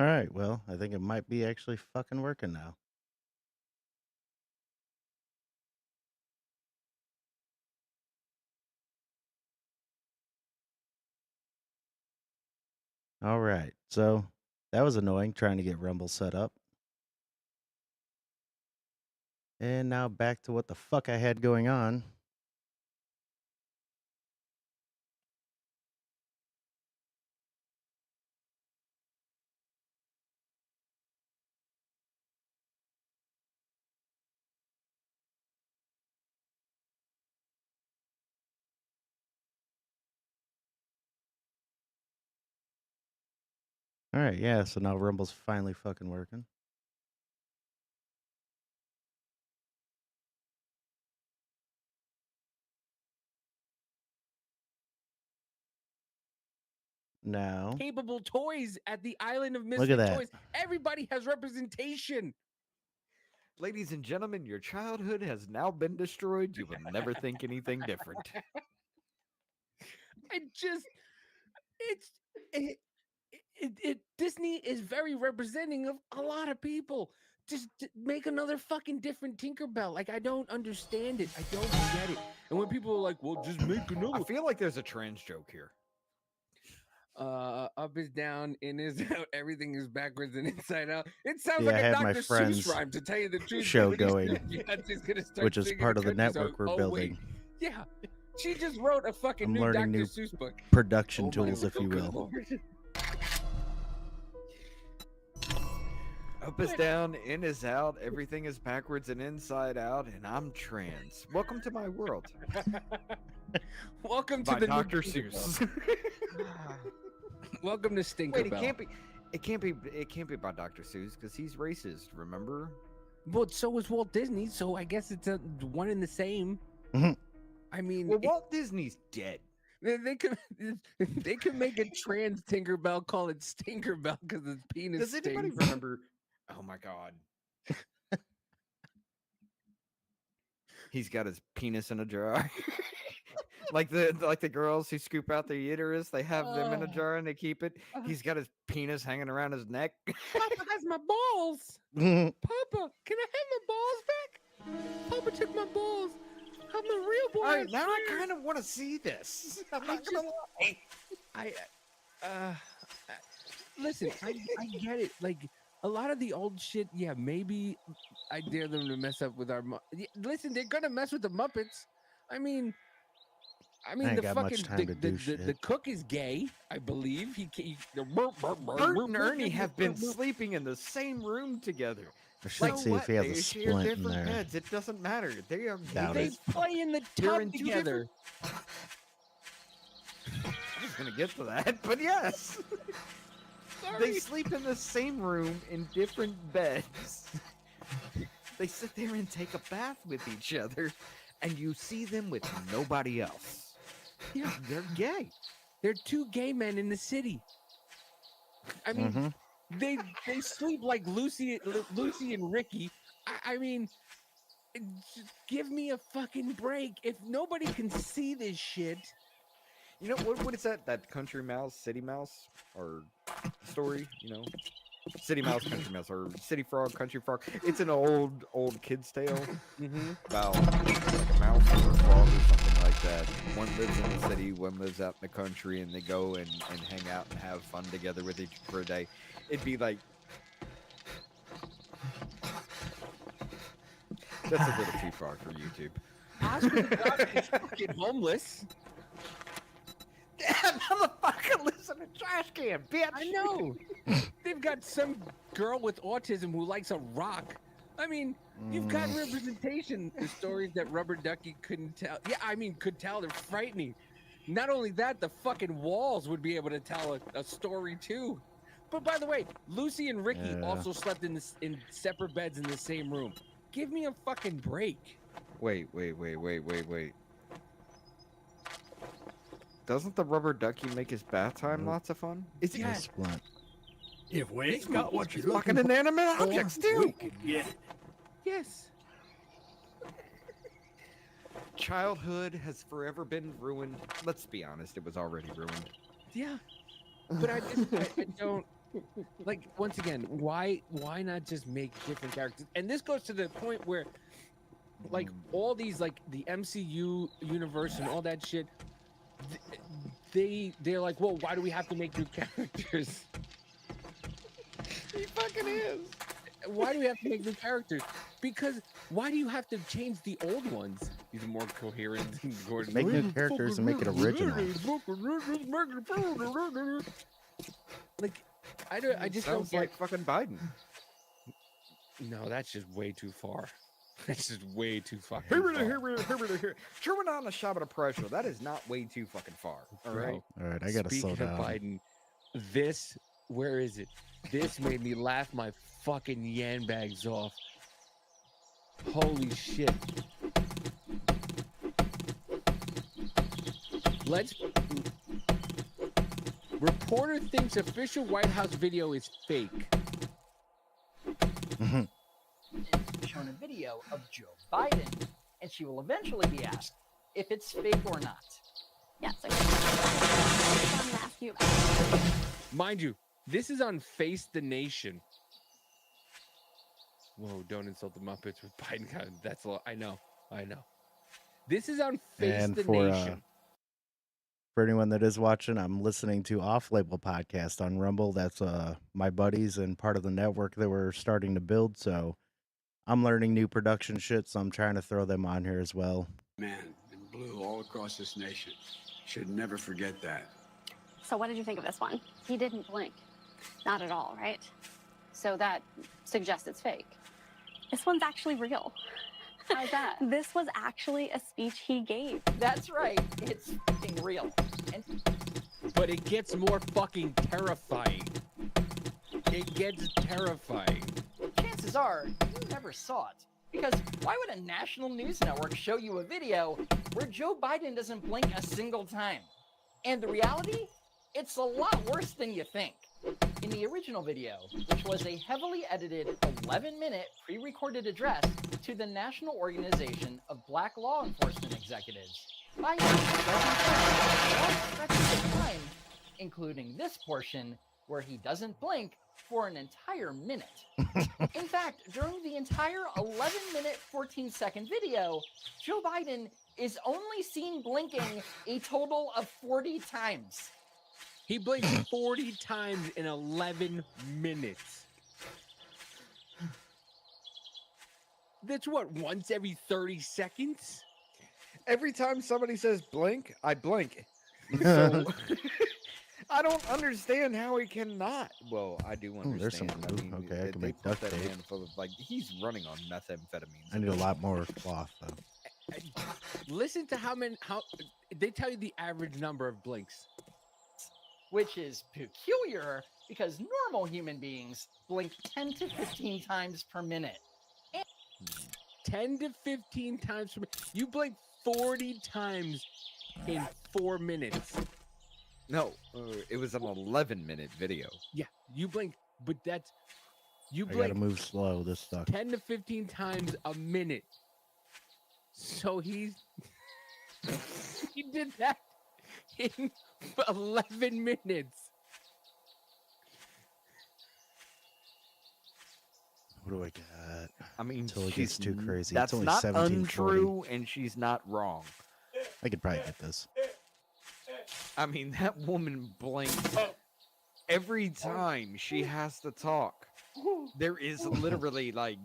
All right, well, I think it might be actually fucking working now. All right, so that was annoying trying to get Rumble set up. And now back to what the fuck I had going on. All right, yeah, so now Rumble's finally fucking working. Now, Capable toys at the Island of look at Misfit that. Toys. Everybody has representation. Ladies and gentlemen, your childhood has now been destroyed. You will never think anything different. I just, it's, Disney is very representing of a lot of people. Just make another fucking different Tinkerbell. Like, I don't understand it. I don't get it. And when people are like, well, just make another. I feel like there's a trans joke here. Up is down, in is out, everything is backwards and inside out. It sounds See, like I a had my Dr. Seuss friend's rhyme, to tell you the truth. show When he said going, Beyonce's gonna start which is singing part of the country network song. we're Oh, building. wait. Yeah, she just wrote a fucking I'm new learning Dr. new Seuss book. production Oh my tools, if you good will. Lord. Up is down, in is out, everything is backwards and inside out, and I'm trans. Welcome to my world. Welcome to By the Dr. new Tinkerbell. Seuss. Welcome to Stinkerbell. Wait, it can't be by Dr. Seuss because he's racist, remember? But so was Walt Disney, so I guess it's a one and the same. Mhm. I mean, Well, Walt Disney's dead. they could they could make a trans Tinkerbell, call it Stinkerbell because its penis Does anybody stings. remember? Oh my god. He's got his penis in a jar. like the girls who scoop out their uterus, they have them in a jar and they keep it. He's got his penis hanging around his neck. Papa has my balls. Papa, can I have my balls back? Papa took my balls. I'm a real boy. All right, now I kind of want to see this. I'm not gonna lie. Listen, I get it. Like a lot of the old shit, yeah, maybe I dare them to mess up with our. Listen, they're gonna mess with the Muppets. I mean, ain't the got much fucking time to do the shit. cook is gay, I believe. Bert and Ernie have been sleeping in the same room together. I should see if he has They a share splint in different there. beds. It doesn't matter. They are Doubt They it. play in the They're tub in two together. I was gonna get to that, but yes. They sleep in the same room in different beds. They sit there and take a bath with each other, and you see them with nobody else. Yeah, They're gay. they're two gay men in the city. I mean, Mhm. they sleep like Lucy and Ricky. I mean, just give me a fucking break. If nobody can see this shit, You know what is that? That country mouse, city mouse, or story? You know, city mouse, country mouse, or city frog, country frog. It's an old kid's tale about like a mouse or a frog or something like that. One lives in the city, one lives out in the country, and they go and hang out and have fun together with each for a day. It'd be like that's a little too far for YouTube. Oscar the Grouch is fucking homeless. That motherfucker lives in a trash can, bitch. I know. They've got some girl with autism who likes a rock. I mean, you've got representation. The stories that Rubber Ducky couldn't tell. Yeah, I mean, could tell. They're frightening. Not only that, the fucking walls would be able to tell a story too. But by the way, Lucy and Ricky Yeah. also slept in separate beds in the same room. Give me a fucking break. Wait. Doesn't the rubber ducky make his bath time lots of fun? Is he A splint. If we ain't got what you're fucking looking inanimate for, objects we too? can get it. Yes. Childhood has forever been ruined. Let's be honest, it was already ruined. Yeah. But I don't. Like, once again, why not just make different characters? And this goes to the point where, like, all these, like, the MCU universe and all that shit, they're like, well, why do we have to make new characters? He fucking is. Why do we have to make new characters? Because why do you have to change the old ones? He's more coherent than Gordon. Make new characters and make it original. Like, I just don't Sounds get. like fucking Biden. No, that's just way too far. That's just way too fucking far. Chewing on a shot of pressure. That is not way too fucking far. All right. Bro, All right, I gotta speaking slow of down. Biden, where is it? This made me laugh my fucking yan bags off. Holy shit. Reporter thinks official White House video is fake. Shown a video of Joe Biden, and she will eventually be asked if it's fake or not. Yes, okay. I'm gonna ask you about. Mind you, this is on Face the Nation. Whoa, don't insult the Muppets with Biden. That's a lot. I know. This is on Face And the for Nation. for anyone that is watching, I'm listening to Off Label podcast on Rumble. That's my buddies and part of the network that we're starting to build. So I'm learning new production shit. So I'm trying to throw them on here as well. Man in blue all across this nation. Should never forget that. So what did you think of this one? He didn't blink. Not at all, right? So that suggests it's fake. This one's actually real. How's that? This was actually a speech he gave. That's right. It's fucking real. And But it gets more fucking terrifying. It gets terrifying. chances are you never saw it. Because why would a national news network show you a video where Joe Biden doesn't blink a single time? And the reality? It's a lot worse than you think. In the original video, which was a heavily edited 11-minute pre-recorded address to the National Organization of Black Law Enforcement Executives, Biden doesn't blink all stretches of time, including this portion where he doesn't blink for an entire minute. In fact, during the entire 11-minute, 14-second video, Joe Biden is only seen blinking a total of 40 times. He blinked 40 times in 11 minutes. That's what, once every 30 seconds? Every time somebody says blink, I blink. So I don't understand how he cannot. Well, I do Ooh, there's some understand. glue. Okay, I can they make put duct that tape. man full of, like, he's running on methamphetamines. I need a lot more cloth though. Listen to how they tell you the average number of blinks. Which is peculiar because normal human beings blink 10 to 15 times per minute. 10 to 15 times per minute. You blink 40 times in 4 minutes. No, it was an 11-minute video. Yeah, you blink, but you I gotta blink move slow. This sucks. 10 to 15 times a minute. So he did that in 11 minutes. What do I got? I mean, Until it gets too crazy. That's It's only not 17:40. untrue, and she's not wrong. I could probably get this. I mean, that woman blinks every time she has to talk. There is literally like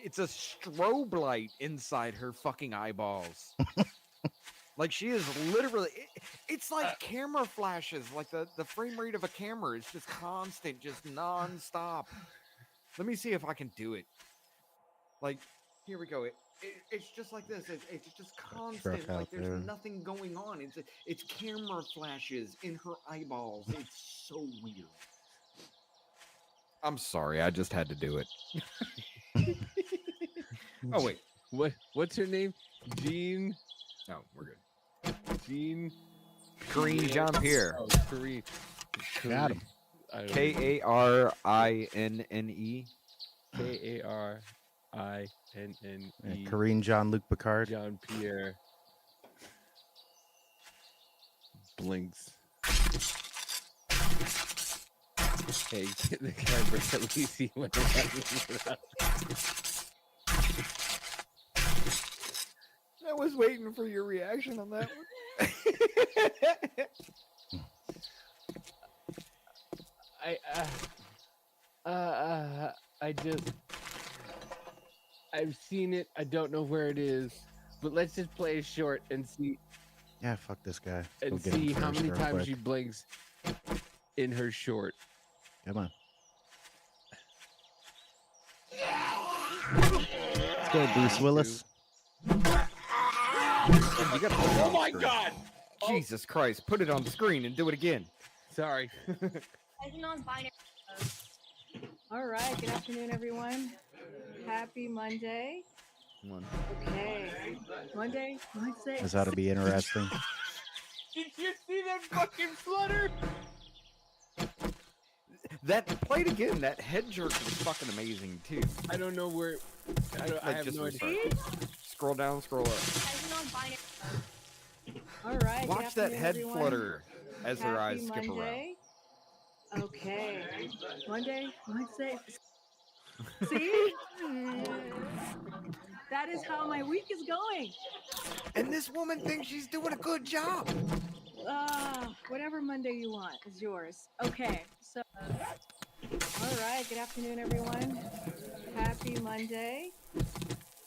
it's a strobe light inside her fucking eyeballs. Like she is literally, it's like camera flashes, like the frame rate of a camera is just constant, just non-stop. Let me see if I can do it. Like, here we go. It's just like this. It's just constant. out Like there's there. nothing going on. It's camera flashes in her eyeballs. It's so weird. I'm sorry. I just had to do it. Oh wait. What's her name? Jean. No, we're good. Jean. Karine Jean-Pierre. Oh, Karine. Got him. I don't know. Karinne. Karinne. Karine Jean-Luc Picard. John Pierre blinks. Hey, the guy brings at least he went away. I was waiting for your reaction on that one. I just I've seen it. I don't know where it is, but let's just play a short and see Yeah, fuck this guy. Let's go and get him see how first many real times quick. she blinks in her short. Come on. Let's go, Bruce Willis. You gotta put it Oh on my screen. god! Jesus Christ, put it on screen and do it again. Sorry. All right, good afternoon, everyone. Happy Monday. Come on. Okay, Monday, Wednesday. This ought to be interesting. Did you see that fucking flutter? That played again. That head jerk was fucking amazing too. I don't know where. I Like, have just no idea. restart. Scroll down, scroll up. All right, good Watch that afternoon, head everyone. flutter as her eyes Happy skip around. Monday. Okay, Monday, Wednesday. See? That is how my week is going. And this woman thinks she's doing a good job. Whatever Monday you want is yours. Okay, so. All right, good afternoon, everyone. Happy Monday.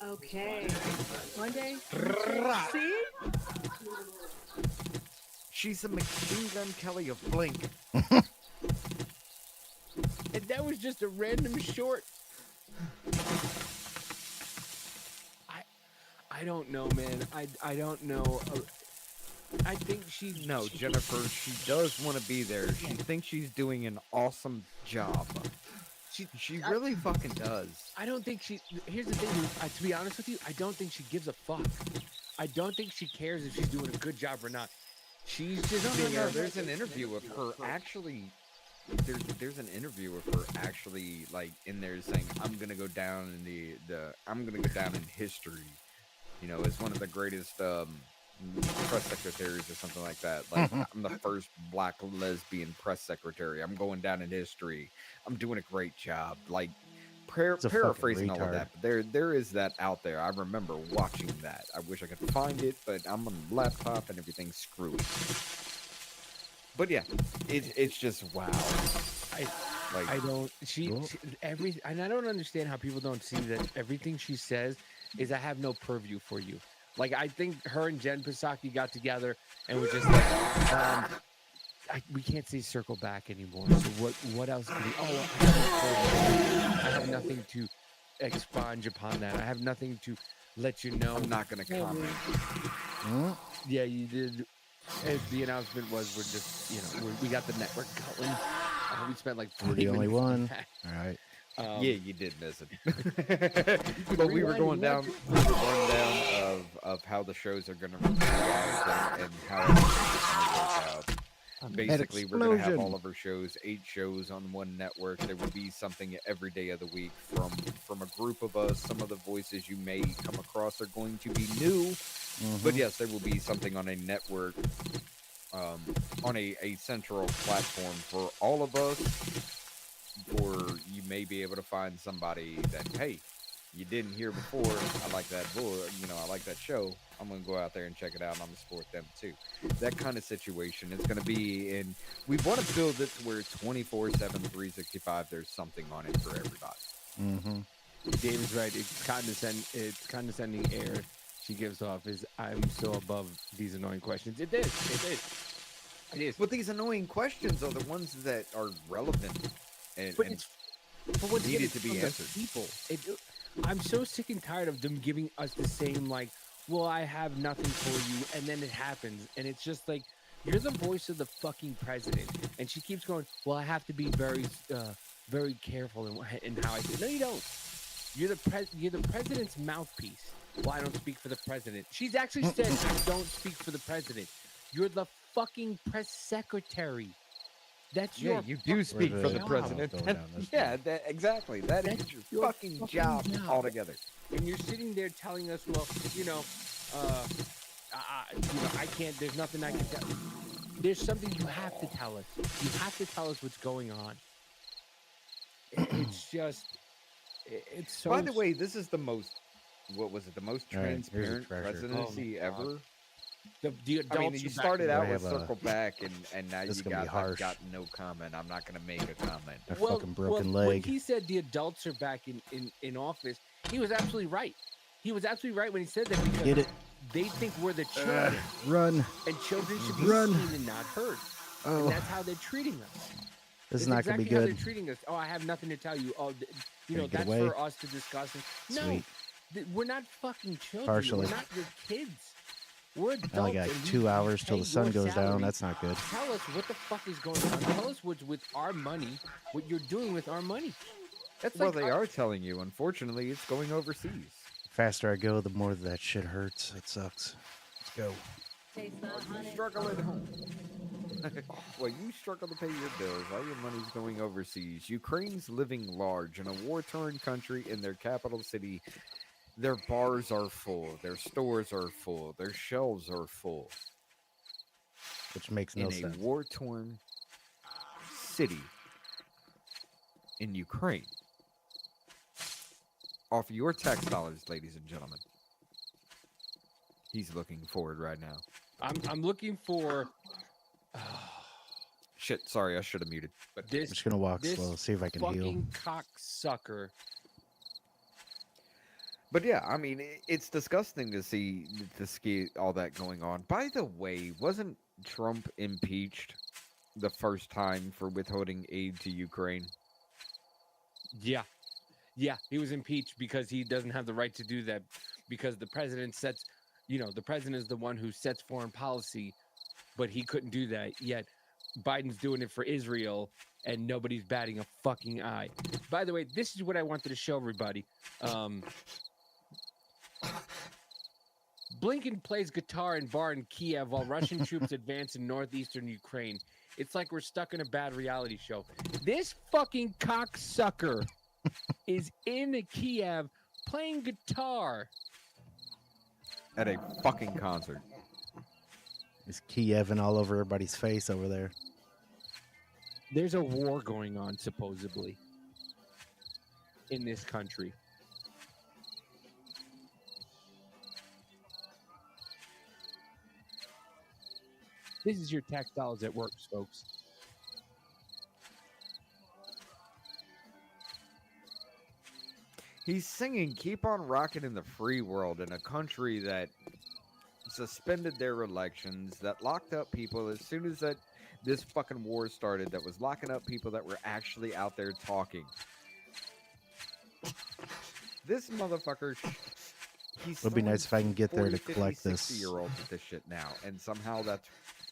Okay, Monday. Wednesday. See? She's a Machine Gun Kelly of Blink. And that was just a random short. I don't know, man. I don't know. I think No, Jennifer, she does want to be there. She thinks she's doing an awesome job. She really fucking does. I don't think she. Here's the thing. To be honest with you, I don't think she gives a fuck. I don't think she cares if she's doing a good job or not. She's just there. There's an interview of her actually. There's an interview of her actually like in there saying, "I'm gonna go down in I'm gonna go down in history." You know, as one of the greatest press secretaries or something like that. Like, I'm the first black lesbian press secretary. I'm going down in history. I'm doing a great job. Like, paraphrasing all of that, but there is that out there. I remember watching that. I wish I could find it, but I'm on the laptop and everything's screwy. But yeah, it's just wow. I don't. And I don't understand how people don't see that everything she says is I have no purview for you. Like, I think her and Jen Psaki got together and were just like, we can't say circle back anymore. So what else can we? Oh, I have nothing to expunge upon that. I have nothing to let you know. I'm not gonna comment. Yeah, you did. As the announcement was, we're just, we got the network going. We spent like 40 We're the only minutes on one. that. All right. Yeah, you did miss it. But we were going down of how the shows are going to react and how it's going to work out. Basically, we're going to have all of our shows, 8 shows on one network. There will be something every day of the week from a group of us. Some of the voices you may come across are going to be new. But yes, there will be something on a network, on a central platform for all of us. Or you may be able to find somebody that, hey, you didn't hear before. I like that I like that show. I'm going to go out there and check it out, and I'm going to support them too. That kind of situation is going to be in. We want to build it to where 24/7, 365. There's something on it for everybody. David's right. It's condescending air she gives off. Is I'm so above these annoying questions. It is. But these annoying questions are the ones that are relevant. But what's needed to be answered. People, I'm so sick and tired of them giving us the same, like, well, I have nothing for you, and then it happens, and it's just like, you're the voice of the fucking president, and she keeps going, well, I have to be very, very careful in how I say it. No, you don't. You're the president's mouthpiece. Well, I don't speak for the president. She's actually said, I don't speak for the president. You're the fucking press secretary. That's you do speak for the president. Exactly. That is your fucking job altogether. And you're sitting there telling us, well, I can't. There's nothing I can tell. There's something you have to tell us. You have to tell us what's going on. It's just, it's so. By the way, this is the most. What was it? The most All right, here's a transparent treasure. presidency Oh my God. ever. The I mean, adults you are back started in out I with have a- circle back, and now this you is gonna be got. I've harsh. got no comment. I'm not gonna make a comment. A fucking broken When leg. he said the adults are back in office, he was absolutely right. He was absolutely right when he said that because Get it? they think we're the children, Run. and children should be Run. seen and not heard. And Oh, that's how they're treating us. this is It's not gonna exactly be how good. they're treating us. Oh, I have nothing to tell you. Oh, Can you get that's away? for us to discuss. No, Sweet. we're not fucking children. Partially. We're not your kids. We're adults. I only got and 2 hours till pay the sun your goes down. salary. That's not good. Tell us what the fuck is going on. Tell us what's with our money, what you're doing with our money. That's Well, like they are telling you. Unfortunately, it's going overseas. The faster I go, the more that shit hurts. It sucks. Let's go. Taste the honey. Struggle at home. Well, you struggle to pay your bills. All your money's going overseas. Ukraine's living large in a war-torn country in their capital city. Their bars are full. Their stores are full. Their shelves are full. Which makes no In sense. a war-torn city in Ukraine. Off your tax dollars, ladies and gentlemen. He's looking forward right now. I'm looking for Shit, sorry, I should have muted. But I'm this just gonna walk this slow, see if I can heal. fucking cocksucker. But yeah, I mean, it's disgusting to see all that going on. By the way, wasn't Trump impeached the first time for withholding aid to Ukraine? Yeah. Yeah, he was impeached because he doesn't have the right to do that because the president sets, the president is the one who sets foreign policy, but he couldn't do that yet. Biden's doing it for Israel and nobody's batting a fucking eye. By the way, this is what I wanted to show everybody. Blinken plays guitar in bar in Kiev while Russian troops advance in northeastern Ukraine. It's like we're stuck in a bad reality show. This fucking cocksucker is in Kiev playing guitar. At a fucking concert. It's Kieving all over everybody's face over there. There's a war going on, supposedly, in this country. This is your tax dollars at work, folks. He's singing "Keep on Rocking" in the free world in a country that suspended their elections, that locked up people as soon as this fucking war started, that was locking up people that were actually out there talking. This motherfucker, he's It'd be nice if I can get there to 40, 50, collect this. 60-year-olds with this shit now, and somehow that's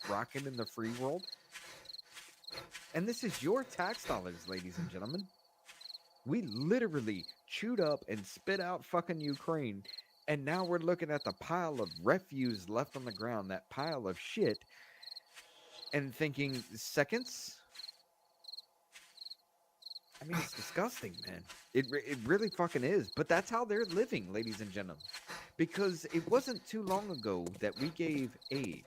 rocking in the free world. And this is your tax dollars, ladies and gentlemen. We literally chewed up and spit out fucking Ukraine, and now we're looking at the pile of refuse left on the ground, that pile of shit, and thinking, seconds? I mean, it's disgusting, man. It really fucking is. But that's how they're living, ladies and gentlemen. Because it wasn't too long ago that we gave aid.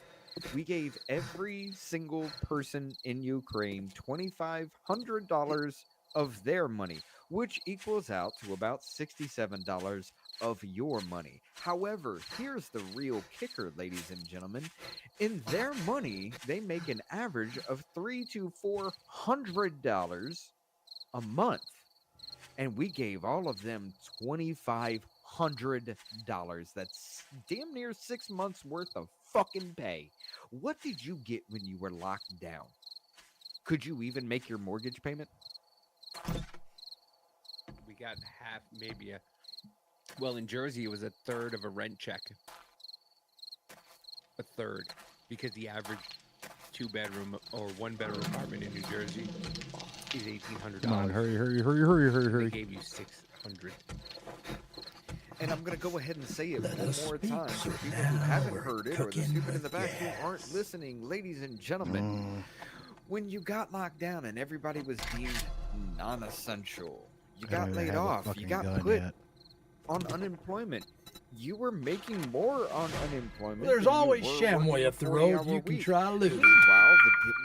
We gave every single person in Ukraine $2,500 of their money, which equals out to about $67 of your money. However, here's the real kicker, ladies and gentlemen. In their money, they make an average of $300 to $400 a month. And we gave all of them $2,500. That's damn near 6 months worth of fucking pay. What did you get when you were locked down? Could you even make your mortgage payment? We got half, maybe well, in Jersey, it was a third of a rent check. A third. Because the average 2-bedroom or 1-bedroom apartment in New Jersey is $1,800. Come on, hurry. They gave you $600. And I'm going to go ahead and say it Let one us more speak, time for so people who now haven't we're heard it or the cooking stupid in the with back who gas. aren't listening. Ladies and gentlemen, when you got locked down and everybody was deemed non-essential, you I don't got even laid have a off, you fucking got gun put yet. on unemployment. You were making more on unemployment. There's than you always were Shamway working up the a road 40-hour you can week. try losing. Meanwhile,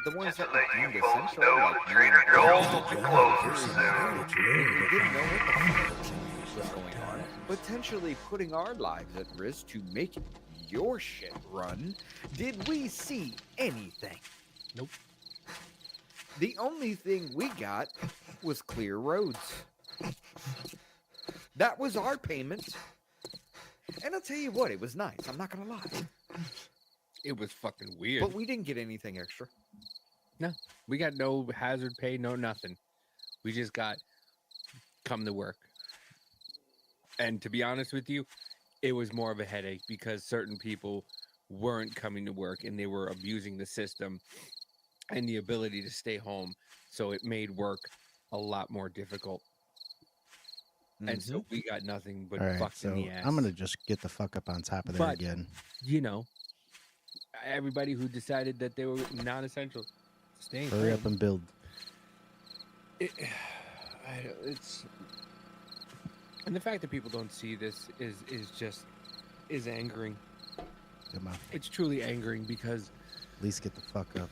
the ones that were deemed essential, like Trader Joel's will be closed soon. we didn't know what the fuck was going on, potentially putting our lives at risk to make your shit run. Did we see anything? Nope. The only thing we got was clear roads. That was our payment. And I'll tell you what, it was nice. I'm not gonna lie. It was fucking weird. But we didn't get anything extra. We got no hazard pay, no nothing. We just got come to work. And to be honest with you, it was more of a headache because certain people weren't coming to work and they were abusing the system and the ability to stay home. So it made work a lot more difficult. And so we got nothing but All right, fucked in so the ass. I'm gonna just get the fuck up on top of there But- again. You know, everybody who decided that they were non-essential, staying Hurry home. up and build. It's and the fact that people don't see this is angering. Come on, It's truly angering because at least get the fuck up.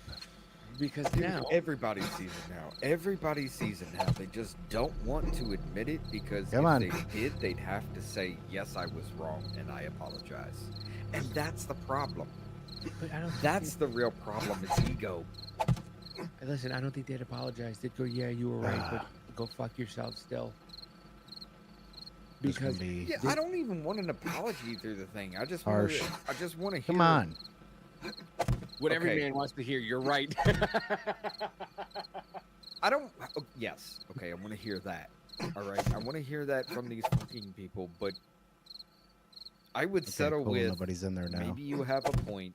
Dude, now everybody sees it now. Everybody sees it now. They just don't want to admit it because Come if on. they did, they'd have to say, yes, I was wrong and I apologize. And that's the problem. but I don't That's the real problem. It's ego. listen, I don't think they'd apologize. They'd go, yeah, you were right, but go fuck yourself still. This can Because be Yeah, I don't even want an apology through the thing. I just Harsh. want to hear. Come on. what every Okay. man wants to hear, you're right. I don't. Oh, yes. Okay, I want to hear that. All right, I want to hear that from these fucking people. But I would Okay, settle cool. with. Nobody's in there now. Maybe you have a point.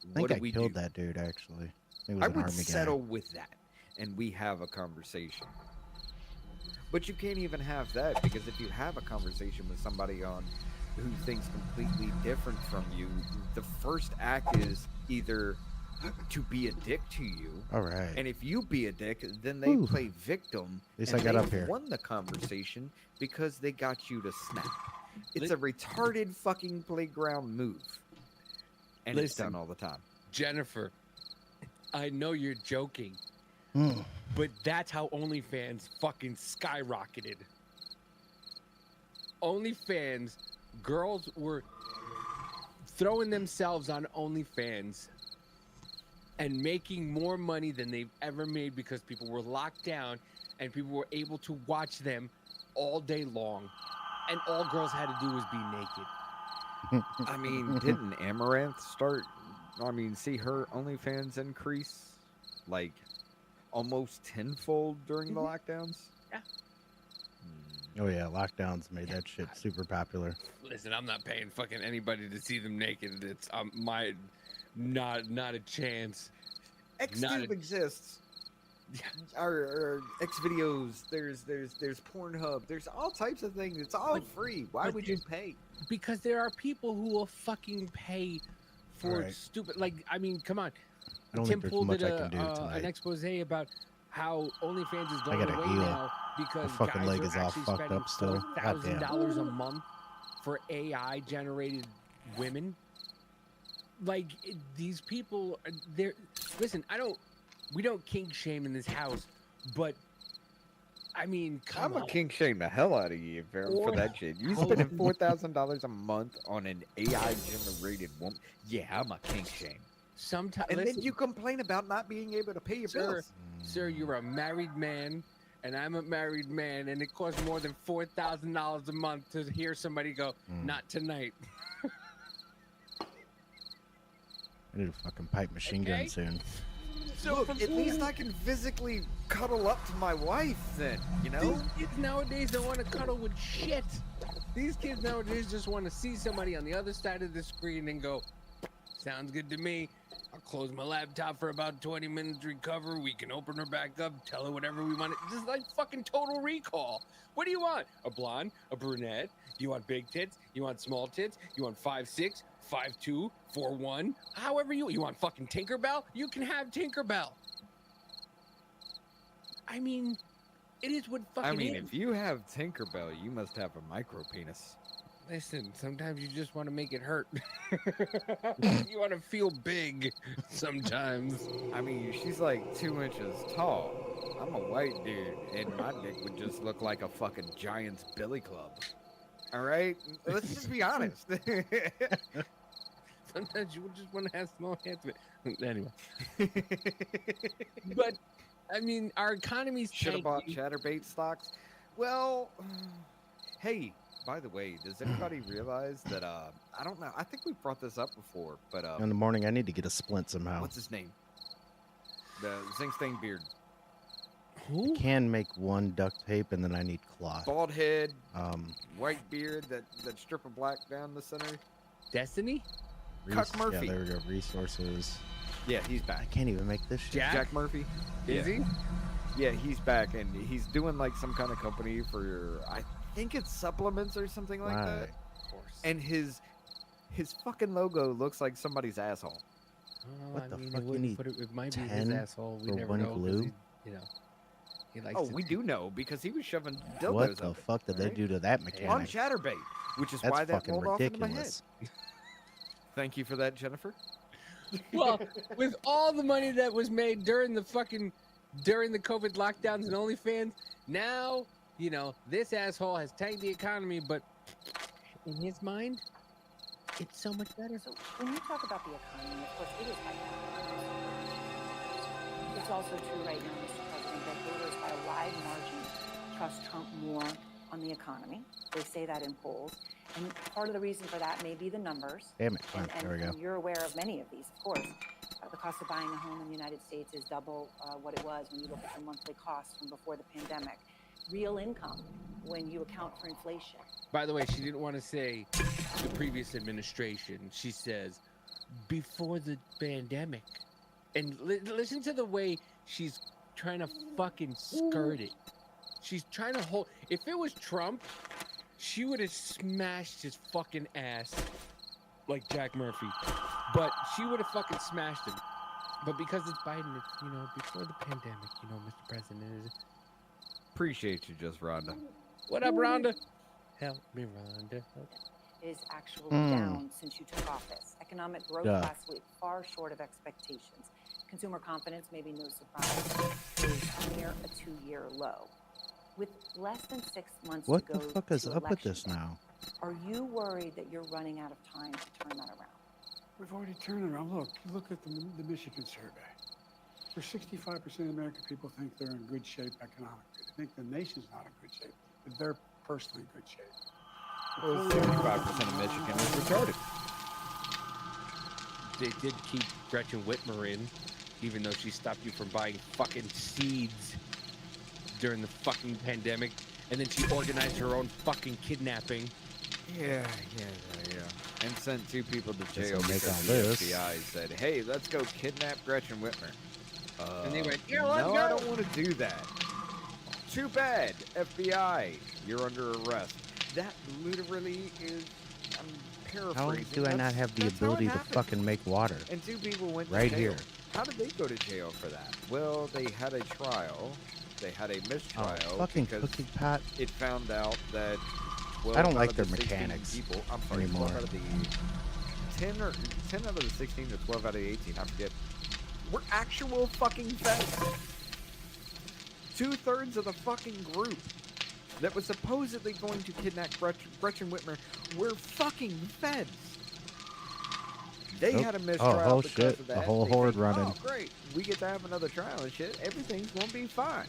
I think What do I we killed do? that dude actually. He was I an would army settle with that, and we have a conversation. But you can't even have that because if you have a conversation with somebody on who thinks completely different from you, the first act is either to be a dick to you, guy. All right. and if you be a dick, then they Whew. play victim. At least and I got they up here. won the conversation because they got you to snap. It's a retarded fucking playground move, and it's Listen. done all the time. Jennifer, I know you're joking, Mm. but that's how OnlyFans fucking skyrocketed. OnlyFans, girls were throwing themselves on OnlyFans and making more money than they've ever made because people were locked down and people were able to watch them all day long. And all girls had to do was be naked. I mean, didn't Amaranth start? I mean, see her OnlyFans increase like almost tenfold during the lockdowns. Yeah. Oh yeah, lockdowns made that shit super popular. Listen, I'm not paying fucking anybody to see them naked. It's not a chance. XTube exists. Or X videos. There's Pornhub. There's all types of things. It's all free. Why but would you there's- pay? Because there are people who will fucking pay for Right. stupid. Like, I mean, come on. I don't Tim think there's Pool much did I can do an tonight. expose about how OnlyFans is going gotta away heal. now because My fucking guys leg are is all actually fucked spending up still. Goddamn. $4,000 a month for AI generated women. Like these people, they're listen. We don't kink shame in this house, but I mean, come I'm on. a king shame the hell out of you for Or- that shit. You spending $4,000 a month on an AI generated woman? Yeah, I'm a king shame. Sometimes, And then you complain about not being able to pay your Sir, bills. Sir, you're a married man, and I'm a married man, and it costs more than $4,000 a month to hear somebody go, "Not tonight." I need a fucking pipe machine gun Okay. soon. So Look, at least I can physically cuddle up to my wife then, you know? These kids nowadays don't want to cuddle with shit. These kids nowadays just want to see somebody on the other side of the screen and go, "Sounds good to me. I'll close my laptop for about 20 minutes, recover. We can open her back up, tell her whatever we want. Just like fucking Total Recall. What do you want? A blonde? A brunette? You want big tits? You want small tits? You want 5'6", 5'2", 4'1"? However you want fucking Tinkerbell? You can have Tinkerbell. I mean, It is what fucking I mean, is. if you have Tinkerbell, you must have a micro penis. Listen, sometimes you just want to make it hurt. You want to feel big sometimes. I mean, she's like 2 inches tall. I'm a white dude, and my dick would just look like a fucking giant's billy club. All right, let's just be honest. Sometimes you just want to have small hands. Anyway. But, I mean, our economy's Should have bought tanking. chatterbait stocks. Well, hey, by the way, does anybody realize that, I don't know, I think we brought this up before, but, In the morning, I need to get a splint somehow. what's his name? The zinc stained beard. Who? Can make one duct tape, and then I need cloth. Bald head, Um, white beard, that strip of black down the center. Destiny? Cuck Murphy. Yeah, there we go. Resources. Yeah, he's I back. can't even make this shit. Jack? Murphy? Is Yeah. he? Yeah, he's back, and he's doing like some kind of company for, I think it's supplements or something like that. Right. Of course. And his fucking logo looks like somebody's asshole. Oh, What I the mean, fuck, it you wouldn't need put it might be his 10 asshole. We for never one know. 'Cause glue? He, you know, he likes Oh, to we do know because he was shoving dildos What the up it, fuck did they right? do to that on mechanic? Chatterbait, which is That's why that fucking rolled off into my head. ridiculous. Thank you for that, Jennifer. Well, with all the money that was made during the COVID lockdowns and OnlyFans, now, you know, this asshole has tanked the economy, but in his mind, it's so much better. So when you talk about the economy, of course, it is right now. It's also true right now, Mr. President, that voters by a wide margin trust Trump more on the economy. They say that in polls. And part of the reason for that may be the numbers. Damn it. Fine, there we go. And you're aware of many of these, of course. The cost of buying a home in the United States is double what it was when you look at the monthly costs from before the pandemic. Real income, when you account for inflation. By the way, she didn't want to say the previous administration. She says before the pandemic. And listen to the way she's trying to fucking skirt it. She's trying to hold. If it was Trump, she would have smashed his fucking ass like Jack Murphy. But she would have fucking smashed him. But because it's Biden, it's, you know, before the pandemic, you know, Mr. President. Appreciate you, just Rhonda. What up, Rhonda? Help me, Rhonda. Help. Is actually down since you took office. Economic growth last week far short of expectations. Consumer confidence, maybe no surprise, is near a 2-year low. With less than 6 months What to go the fuck is to up with election this day, now? are you worried that you're running out of time to turn that around? We've already turned it around. Look at the Michigan survey. Where 65% of American people think they're in good shape economically. They think the nation's not in good shape, but they're personally in good shape. Well, 75% of Michigan is retarded. They did keep Gretchen Whitmer in, even though she stopped you from buying fucking seeds during the fucking pandemic, and then she organized her own fucking kidnapping. Yeah. And sent 2 people to jail make because all the this. FBI said, "Hey, let's go kidnap Gretchen Whitmer." And they went, "Yeah, no, let's I go." don't want to do that. Too bad, FBI. You're under arrest. That literally is. I'm How paraphrasing. do I not That's- have the that's how it ability to happened. fucking make water? And 2 people went Right to jail. here. How did they go to jail for that? Well, they had a trial. They had a mistrial Oh, fucking because cookie pot. it found out that 12 I don't out like of their the 16 mechanics people, I'm sorry, anymore. 12 out of the 10 out of the 16 or 12 out of the 18, I forget, were actual fucking feds. 2/3 of the fucking group that was supposedly going to kidnap Gretchen Whitmer were fucking feds. They Nope. had a mistrial Oh, because shit. of The that. whole They horde think, running. "Oh, great. We get to have another trial and shit. Everything's going to be fine."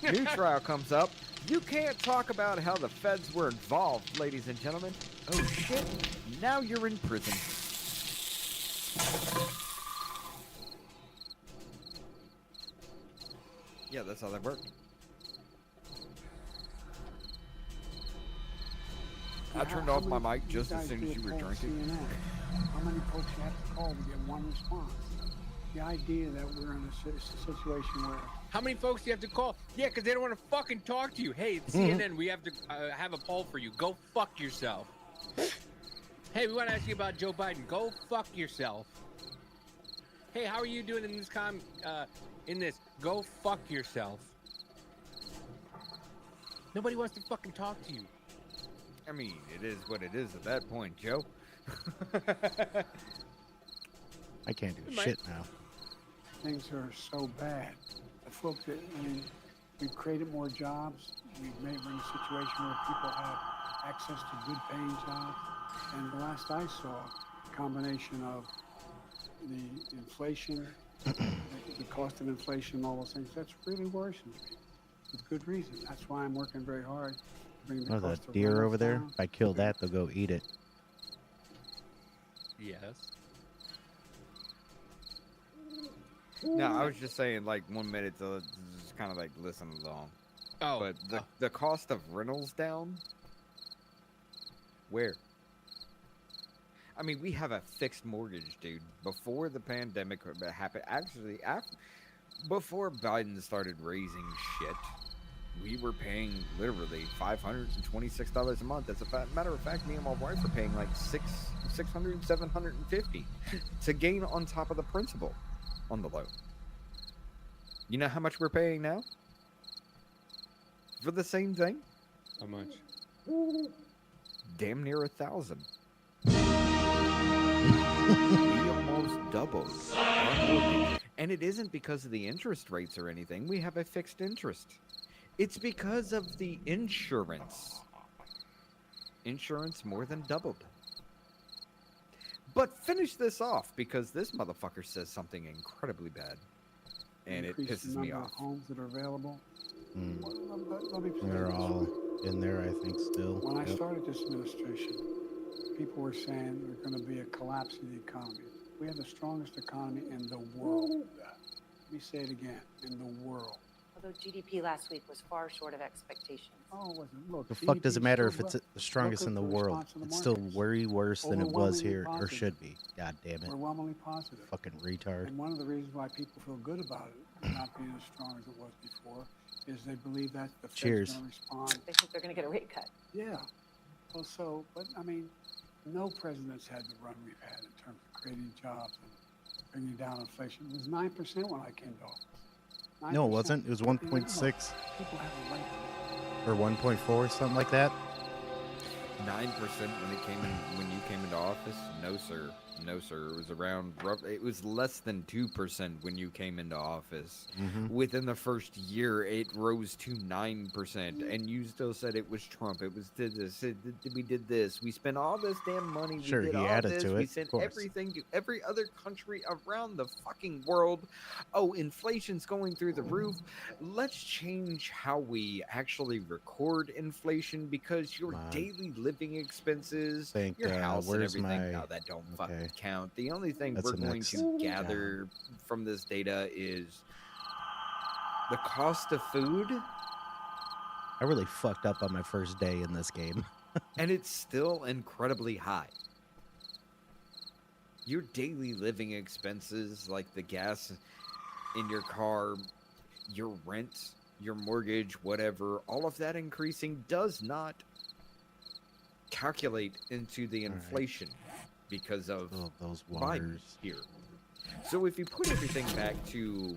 New trial comes up. You can't talk about how the feds were involved, ladies and gentlemen. Oh, shit. Now you're in prison. Yeah, that's how that worked. I turned off my mic just as soon as you were drinking. CNN. How many folks you have to call to get one response? The idea that we're in a situation where How many folks do you have to call? Yeah, because they don't want to fucking talk to you. Hey, it's CNN, we have to have a poll for you. Go fuck yourself. Hey, we want to ask you about Joe Biden. Go fuck yourself. Hey, how are you doing in this Go fuck yourself. Nobody wants to fucking talk to you. I mean, it is what it is at that point, Joe. I can't do Mike? shit now. Things are so bad. The folks that, I mean, we've created more jobs. We're in a situation where people have access to good paying jobs. And the last I saw, a combination of the inflation, the cost of inflation, all those things, that's really worrisome to me. With good reason. That's why I'm working very hard to bring the Oh, the cost of deer rentals over there. down. If I kill that, they'll go eat it. Yes. No, I was just saying, like, 1 minute to just kind of like listen along. Oh, But the cost of rentals down? Where? I mean, we have a fixed mortgage, dude. Before the pandemic happened, actually, before Biden started raising shit, we were paying literally $526 a month. As a matter of fact, me and my wife are paying like $600, $750 to gain on top of the principal on the loan. You know how much we're paying now for the same thing? how much? Damn near 1,000. We almost doubled our mortgage. And it isn't because of the interest rates or anything. We have a fixed interest. It's because of the insurance. Insurance more than doubled. But finish this off, because this motherfucker says something incredibly bad. And it Increase pisses the me number off. of homes that are available. Mm. Let me say They're this. all in there, I think, still. When I Yep. started this administration, people were saying there's going to be a collapse in the economy. We have the strongest economy in the world. Let me say it again, in the world. Although GDP last week was far short of expectations. Oh, it wasn't. Look, The fuck does it matter if still it's the strongest in the look at the world? response of the It's still markets. way worse than it was Overwhelmingly here, or positive. should be. God damn it. overwhelmingly positive. Fucking retard. And one of the reasons why people feel good about it not being as strong as it was before is they believe that the Fed's Cheers. going to respond. They think they're going to get a rate cut. Yeah. Well, so, but I mean, no president's had the run we've had in terms of creating jobs and bringing down inflation. It was 9% when I came to office. No, it 9%. wasn't. It was 1.6 People have a right or 1.4, something like that. 9% when you came into office? No, sir. No, sir. It was around. It was less than 2% when you came into office. Mm-hmm. Within the first year, it rose to 9%, and you still said it was Trump. It was we did this. We spent all this damn money. Sure, we did he all added this. to We it, sent of course. everything to every other country around the fucking world. Oh, inflation's going through the roof. Let's change how we actually record inflation, because your Come on. daily living expenses, Think, your house and where's everything, my- no, that don't fucking okay. count. The only thing That's we're the going next to gather from this data is the cost of food, I really fucked up on my first day in this game. and it's still incredibly high. Your daily living expenses, like the gas in your car, your rent, your mortgage, whatever, all of that increasing does not calculate into the All right. inflation because of Oh, those Biden waters. here. So if you put everything back to,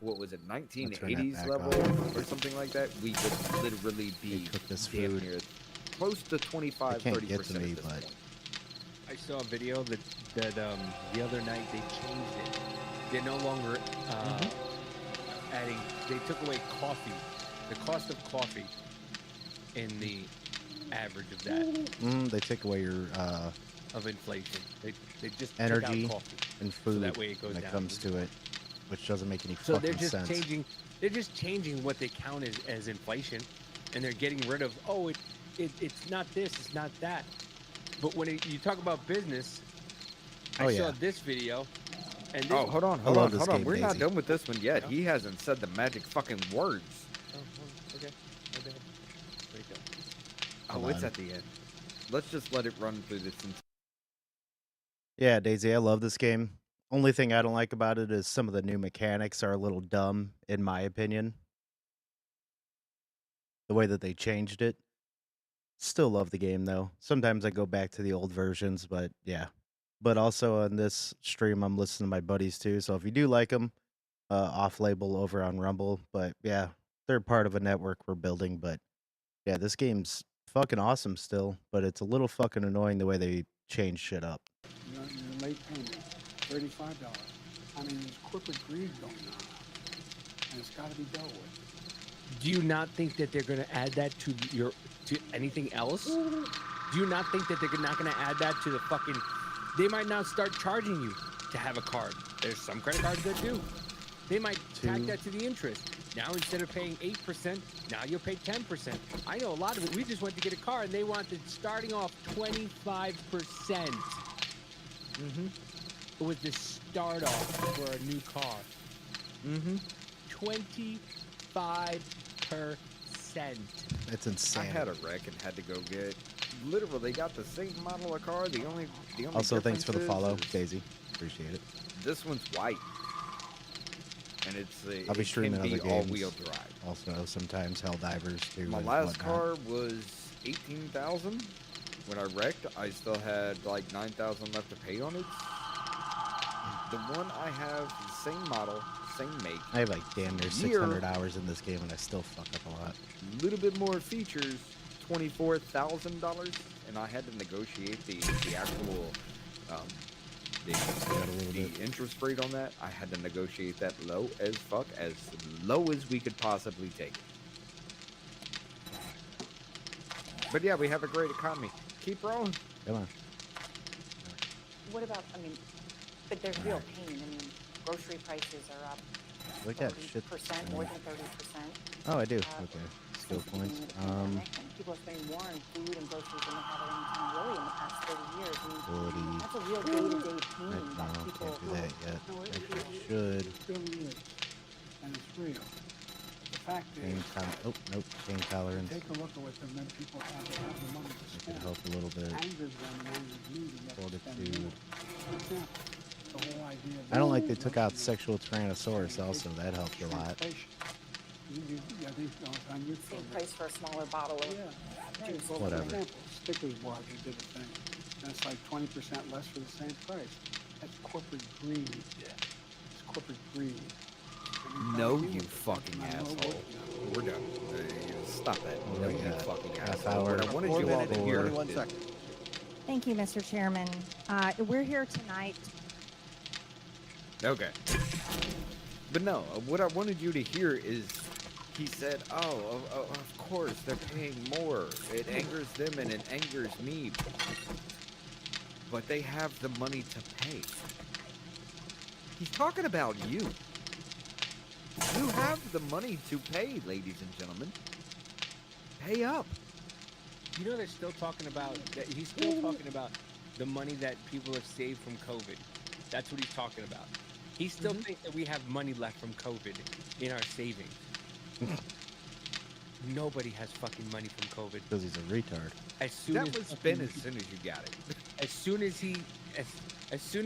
what was it, turn that 1980s back level on. or something like that, we would literally be cook this damn food. near close to 25, It can't 30% get to me, at this but point. I saw a video that the other night they changed it. They're no longer adding. They took away coffee, the cost of coffee, in the average of that they take away your of inflation. They just Energy took out coffee. and food that way it goes when it down. comes to it, which doesn't make any So fucking they're just sense. changing. They're just changing what they count as inflation, and they're getting rid of. Oh, it's not this, it's not that. But when you talk about business, Oh, I yeah. saw this video, and this, Oh, hold on. love this game, We're not Daisy. done with this one yet. No? He hasn't said the magic fucking words. okay, my bad. There you go. Oh, Hold it's on. at the end. Let's just let it run through this. Yeah, Daisy, I love this game. Only thing I don't like about it is some of the new mechanics are a little dumb, in my opinion. The way that they changed it. Still love the game, though. Sometimes I go back to the old versions, but yeah. But also on this stream, I'm listening to my buddies too. So if you do like them, off label over on Rumble. But yeah, they're part of a network we're building, but yeah, this game's fucking awesome still, but it's a little fucking annoying the way they change shit up. Your late payment, $35. I mean, there's corporate greed going on, and it's got to be dealt with. Do you not think that they're going to add that to anything else? Do you not think that they're not going to add that to the fucking? They might not start charging you to have a card. There's some credit cards that do. They might tack that to the interest. Now instead of paying 8%, now you'll pay 10%. I know a lot of it. We just went to get a car and they wanted starting off 25%. It was the start off for a new car. 25%. It's insane. I had a wreck and had to go get. Literally, they got the same model of car. The only Also, thanks for the difference follow, is Daisy. Appreciate it. This one's white, and it's I'll be it streaming can be other games. all-wheel drive. Also, sometimes Helldivers too. My and last whatnot. car was 18,000. When I wrecked, I still had like 9,000 left to pay on it. The one I have, the same model, same make. I have like damn near 600 hours in this game, and I still fuck up a lot. A little bit more features, $24,000, and I had to negotiate the actual the interest rate on that. I had to negotiate that low as fuck, as low as we could possibly take it. But yeah, we have a great economy. Keep rolling. Come on. What about, I mean, but there's real pain. I mean, grocery prices are up Look at shit. 30%, more than 30%. Oh, I do. Okay. Skill points. And people are spending more on food and groceries than they have at any time really in the past 30 years. I mean, Ability. that's a real day-to-day pain No, that can't people... do that yet. No, Actually, I should. It really is, and it's real. The fact Change is, oh, nope. Change tolerance. take a look at what the men people have the money to That could spend. help a little bit. Angers them and angers me to get to spend Fortitude. more. For example, the whole idea of I don't like they took out sexual Tyrannosaurus also. That helped a lot. I think on your Same price for a smaller bottle of juice. Well, Whatever. For example, Stickers Bar, they did a thing. And it's like 20% less for the same price. That's corporate greed. It's corporate greed. No, you fucking asshole. We're done. Stop that. No, you fucking Half asshole. hour. What I wanted you all to hear. Thank you, Mr. Chairman. We're here tonight. Okay. But no, what I wanted you to hear is he said, oh, of course, they're paying more. It angers them and it angers me. But they have the money to pay. He's talking about you. You have the money to pay, ladies and gentlemen. Pay up. You know, they're still talking about that. He's still talking about the money that people have saved from COVID. That's what he's talking about. He still thinks that we have money left from COVID in our savings. Nobody has fucking money from COVID. Because he's a retard. As soon That as was Ben as soon as you got it. as soon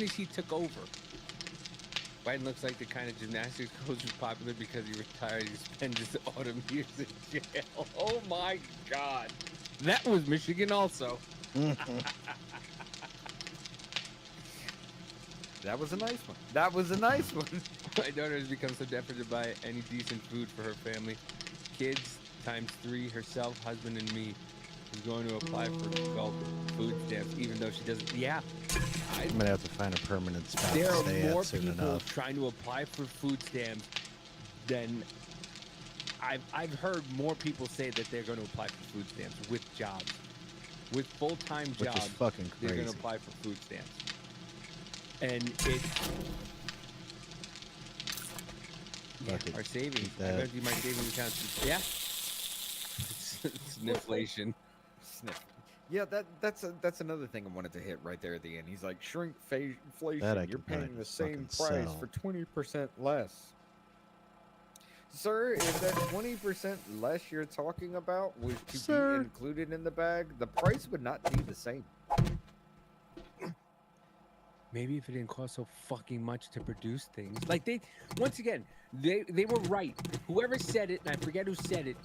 as he took over. Biden looks like the kind of gymnastics coach who's popular because he retired. He spent his autumn years in jail. Oh my God. That was Michigan also. That was a nice one. That was a nice one. My daughter has become so desperate to buy any decent food for her family. Kids times 3, herself, husband, and me. She's going to apply for adult food stamps, even though she doesn't. Yeah. I'm gonna have to find a permanent spot There to are stay more at soon people enough. trying to apply for food stamps than I've heard more people say that they're going to apply for food stamps with jobs, with full-time Which is jobs. fucking They're going crazy. to apply for food stamps, and it. Yeah, Fuck it. our savings. Keep I that. bet you my savings accounts. Yeah. It's inflation. Sniff. Yeah, that's another thing I wanted to hit right there at the end. He's like, shrinkflation. That I You're can probably paying the just same fucking price sell. for 20% less. Sir, if that 20% less you're talking about was to Sir. be included in the bag, the price would not be the same. Maybe if it didn't cost so fucking much to produce things. Like once again, they were right. Whoever said it, and I forget who said it,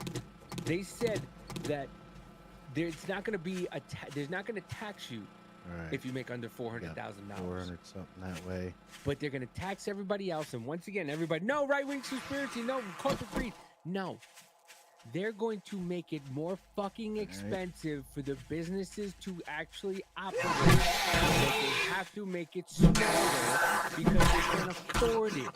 they said that there's not going to be there's not going to tax you All right. if you make under $400,000. 400 something that way. But they're going to tax everybody else. And once again, everybody, no right-wing conspiracy, no corporate greed. No, they're going to make it more fucking expensive for the businesses to actually operate. And they have to make it smaller because they can't afford it.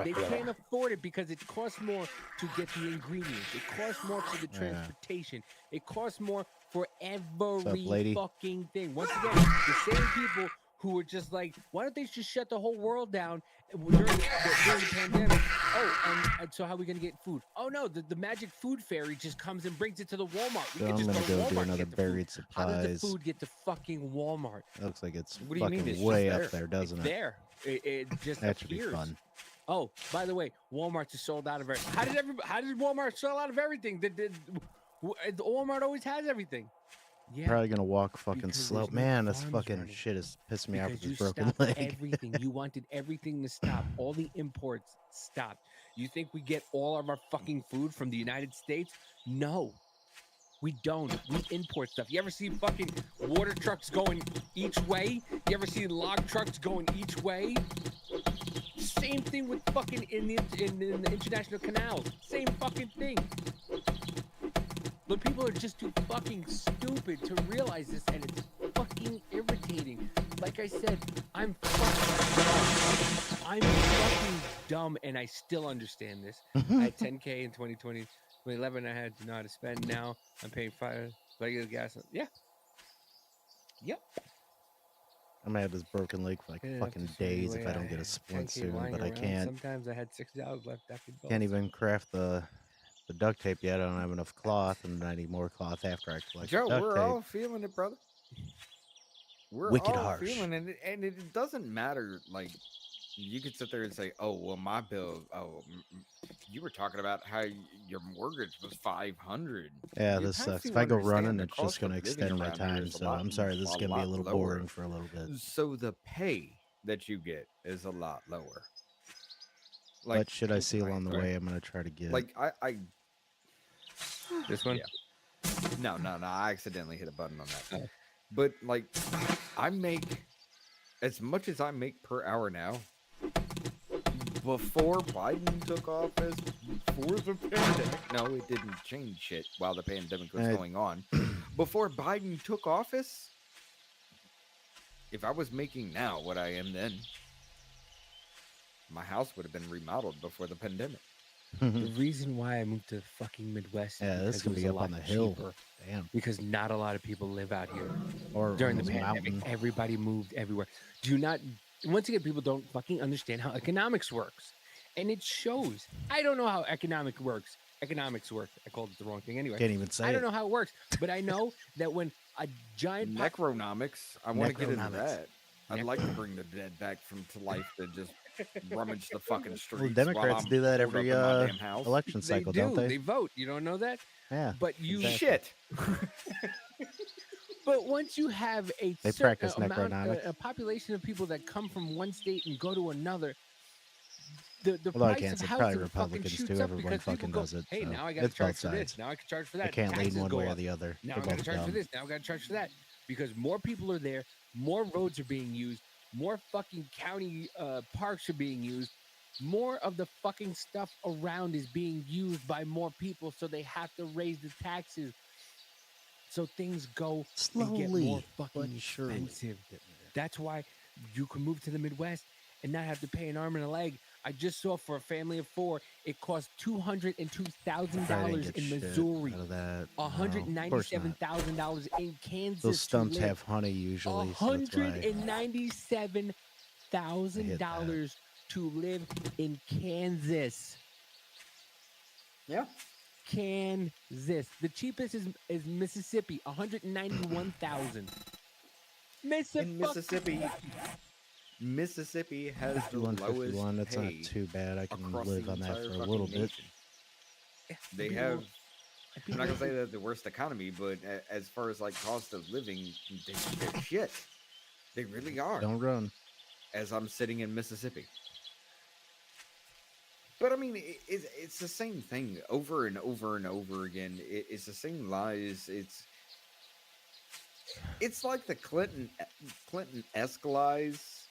They can't afford it because it costs more to get the ingredients. It costs more for the transportation. It costs more for every lady? fucking thing. Once again, the same people who were just like, why don't they just shut the whole world down during the pandemic? Oh, and so how are we going to get food? Oh, no, the magic food fairy just comes and brings it to the Walmart. We So can I'm just gonna go to go Walmart do and another get the food. buried How does the supplies. food get to fucking Walmart? That looks like it's What do you mean fucking it's just way up there? there, doesn't It's it? there. It just That should be appears. fun. Oh, by the way, Walmart is sold out of everything. How did Walmart sell out of everything? Walmart always has everything. Yeah, Probably gonna walk fucking because slow. there's no Man, this farms fucking running. shit is pissing me off with Because you this broken stopped leg. everything. You wanted everything to stop. All the imports stopped. You think we get all of our fucking food from the United States? No, we don't. We import stuff. You ever see fucking water trucks going each way? You ever see log trucks going each way? Same thing with fucking in the international canals. Same fucking thing. But people are just too fucking stupid to realize this, and it's fucking irritating. Like I said, I'm fucking dumb. I'm fucking dumb, and I still understand this. I had 10K in 2020. 2011, I had to know how to spend. Now I'm paying regular gas. Yeah. Yep. I'm gonna have this broken leg for like fucking days if I don't get a splint soon, but I can't. Sometimes I had $6 left after both. Can't even craft the duct tape yet. I don't have enough cloth, and I need more cloth after I collect Joe, the duct we're tape. all feeling it, brother. We're Wicked all harsh. feeling it, and it doesn't matter. Like, you could sit there and say, "Oh, well, my bill. Oh, you were talking about how your mortgage was $500." Yeah, You this have sucks. to If I go understand running, the it's just cost gonna of living extend my around here time. is a So lot- I'm sorry, this is a gonna be a lot little lower. boring for a little bit. So the pay that you get is a lot lower. But should I seal on the way? I'm gonna try to get. Like I This one? Yeah. No, I accidentally hit a button on that. But like, I make as much as I make per hour now. Before Biden took office, before the pandemic, no, it didn't change shit while the pandemic was going on. Before Biden took office, if I was making now what I am then, my house would have been remodeled before the pandemic. The reason why I moved to the fucking Midwest is Yeah, this because can it was be a up lot on the hill. cheaper. Damn. Because not a lot of people live out here. Or during on the the pandemic, mountain. everybody moved everywhere. Do not. Once again, people don't fucking understand how economics works, and it shows. I don't know how economics works. I called it the wrong thing anyway. Can't even say I don't it. know how it works, but I know that when a giant Necronomics. I want to get into Necronomics. that. I'd like to bring the dead back to life to just rummage the fucking streets. Well, Democrats while I'm do that holed every up in my damn house. election cycle, don't they? They vote. You don't know that? Yeah. But you exactly. Shit. But once you have a They certain practice amount, necronomics. a population of people that come from one state and go to another, the Although I price can't of say housing probably fucking Republicans shoots too. up Everyone because people fucking go, does it. hey, so now I got to it's charge both for this. sides. Now I can charge for I that. can't lean Taxes one go way or up. the other. Now They're I got to both charge for dumb. this. Now I got to charge for that because more people are there, more roads are being used, more fucking county parks are being used, more of the fucking stuff around is being used by more people, so they have to raise the taxes. So things go and get more Slowly, fucking but surely. expensive. That's why you can move to the Midwest and not have to pay an arm and a leg. I just saw for a family of 4, it cost $202,000 in Missouri, Out of that. No, of course not. $197,000 in Kansas. Those stumps to live. have honey usually. So that's why. $197,000 to live in Kansas. Yeah. Kansas. The cheapest is Mississippi, $191,000. In Mississippi has the lowest 51, that's not pay too bad. I can across live the on that entire for a fucking little bit. nation. They have. I'm not gonna say that the worst economy, but as far as like cost of living, they're shit. They really are. Don't run. As I'm sitting in Mississippi. But I mean, it's the same thing over and over and over again. It's the same lies. It's like the Clinton-esque lies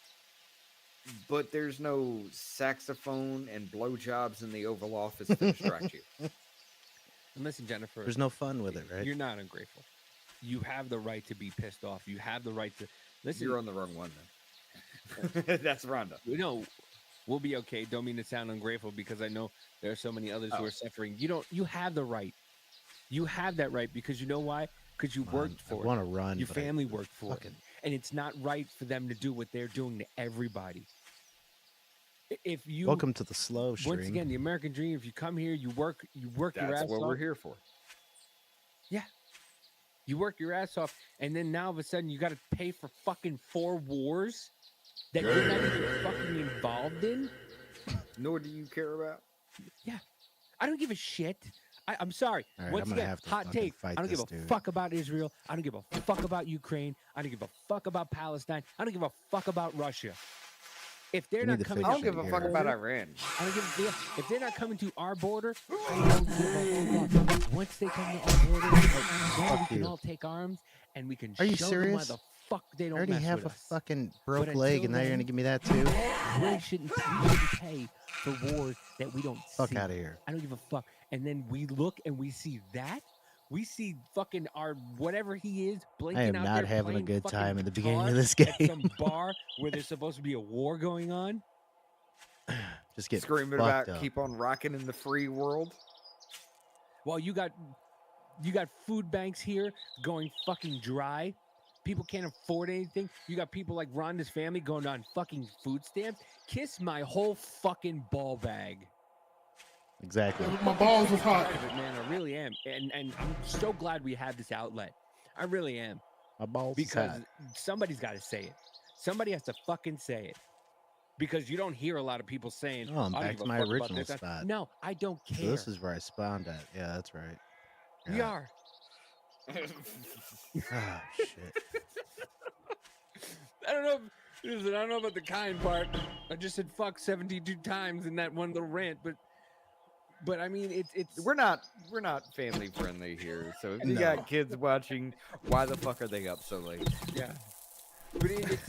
but there's no saxophone and blowjobs in the Oval Office to distract you. And listen, Jennifer, There's no fun with it, right? you're not ungrateful. You have the right to be pissed off. You have the right to listen. You're on the wrong one then. That's Rhonda. No, we'll be okay. Don't mean to sound ungrateful because I know there are so many others who are suffering. You have the right. You have that right because you know why? Because you worked for I it. want to run. Your but I family worked for fucking- it. And it's not right for them to do what they're doing to everybody. If you Welcome to the slow stream. once again, the American dream, if you come here, you work your That's ass what off. we're here for. Yeah. You work your ass off, and then now all of a sudden you got to pay for fucking 4 wars that you're not even fucking involved in. Nor do you care about. Yeah, I don't give a shit. I'm sorry. All right, Once I'm gonna again, have to hot fucking take. fight I don't give this a dude. fuck about Israel. I don't give a fuck about Ukraine. I don't give a fuck about Palestine. I don't give a fuck about Russia. If they're We not need to coming, I don't fix give a it fuck here. about Iran. I don't give a deal. If they're not coming to our border, I don't give a fuck. Once they come to our border, then we can you. all take arms and we can Are you show them why serious? the fuck they I don't already mess have with a us. fucking broke But leg, until and now you're then, gonna give me that too? we shouldn't pay for wars that we don't Fuck see. out of here. I don't give a fuck. And then we look and we see that. We see fucking our whatever he is blinking I am out not there having a playing good fucking time in the beginning guitar of this at game. some bar where there's supposed to be a war going on. Just get Screaming fucked about up. keep on rocking in the free world. Well, you got food banks here going fucking dry. People can't afford anything. You got people like Rhonda's family going on fucking food stamps. Kiss my whole fucking ball bag. Exactly. My balls was hot. Tired of it, man. I really am, and I'm so glad we have this outlet. I really am, My balls is because hot. somebody's got to say it. Somebody has to fucking say it, because you don't hear a lot of people saying, Oh, I'm "I don't back give to a my fuck about original this." spot. No, I don't So care. this is where I spawned at. Yeah, that's right. We Yeah. are. Ah, shit. I don't know. Listen, I don't know about the kind part. I just said fuck 72 times in that one little rant, but I mean it's We're not family friendly here. So if you No. got kids watching, why the fuck are they up so late? yeah. But it's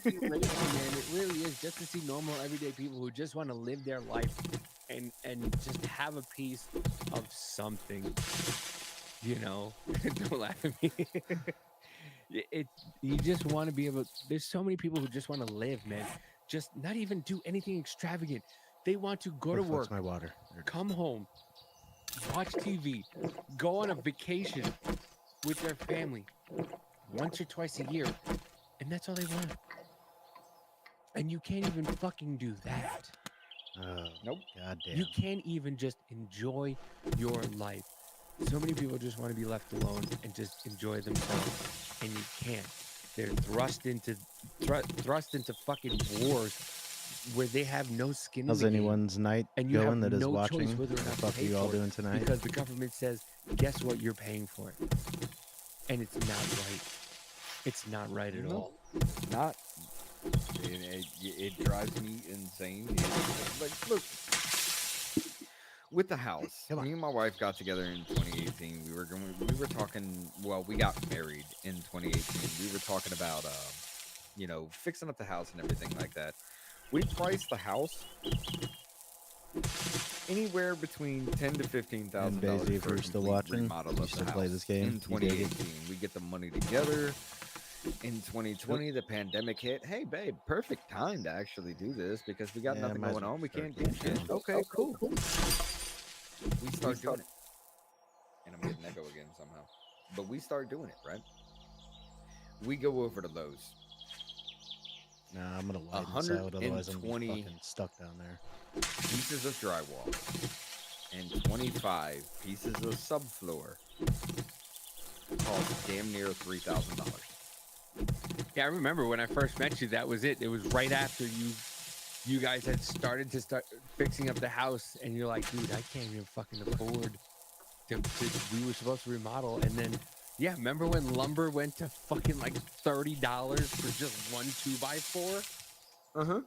crazy, man. It really is just to see normal everyday people who just want to live their life and just have a piece of something. You know, don't laugh at me. You just want to be able. There's so many people who just want to live, man. Just not even do anything extravagant. They want to go Where to the fuck's work, my water? There it is. come home, watch TV, go on a vacation with their family once or twice a year, and that's all they want. And you can't even fucking do that. Oh, Nope. goddamn. You can't even just enjoy your life. So many people just want to be left alone and just enjoy themselves, and you can't. They're thrust into fucking wars where they have no skin How's in the game, anyone's night and you going have that is no watching? choice whether or What the not to fuck are pay you all for it, doing tonight? because the government says, "Guess what? You're paying for it," and it's not right. It's not right at No. all. Not. It drives me insane. Like, look, with the house, Come on. me and my wife got together in 2018. We were talking. Well, we got married in 2018. We were talking about, fixing up the house and everything like that. We priced the house anywhere between $10,000 to $15,000. And Daisy, if for a you're still complete watching, remodel you of the still play house this game? in You dig it? 2018. We get the money together. In 2020, the pandemic hit. Hey, babe, perfect time to actually do this because we got Yeah, nothing might as going well on. We start can't do doing shit. it. Okay, cool. We start doing it. And I'm getting echo again somehow. But we start doing it, right? We go over to Lowe's. Nah, I'm gonna widen this out, otherwise I'm gonna be 120 fucking stuck down there. Pieces of drywall and 25 pieces of subfloor cost damn near $3,000. Yeah, I remember when I first met you. That was it. It was right after you guys had started fixing up the house, and you're like, dude, I can't even fucking afford to. We were supposed to remodel, and then yeah, remember when lumber went to fucking like $30 for just one 2x4? Uh-huh.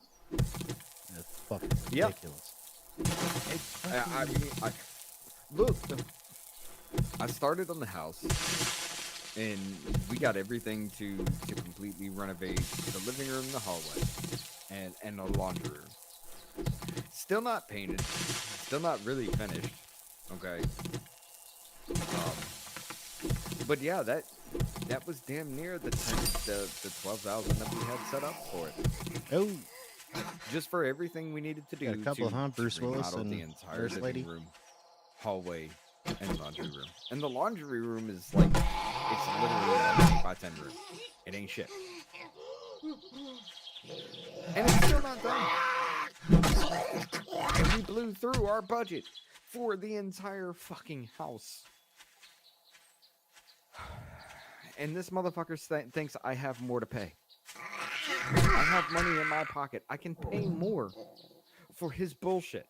That's fucking Yeah. ridiculous. It's I fucking- mean, look, I started on the house, and we got everything to completely renovate the living room and the hallway. and a laundry room. Still not painted. Still not really finished. Okay. But yeah, that was damn near the 12,000 that we had set up for it. Oh, Just for everything we needed to do got a couple, to huh? Bruce Willis remodel and the entire Nurse living Lady. room, hallway, and laundry room. And the laundry room is like, it's literally a 10 by 10 room. It ain't shit. And it's still not done. And we blew through our budget for the entire fucking house. And this motherfucker thinks I have more to pay. I have money in my pocket. I can pay more for his bullshit.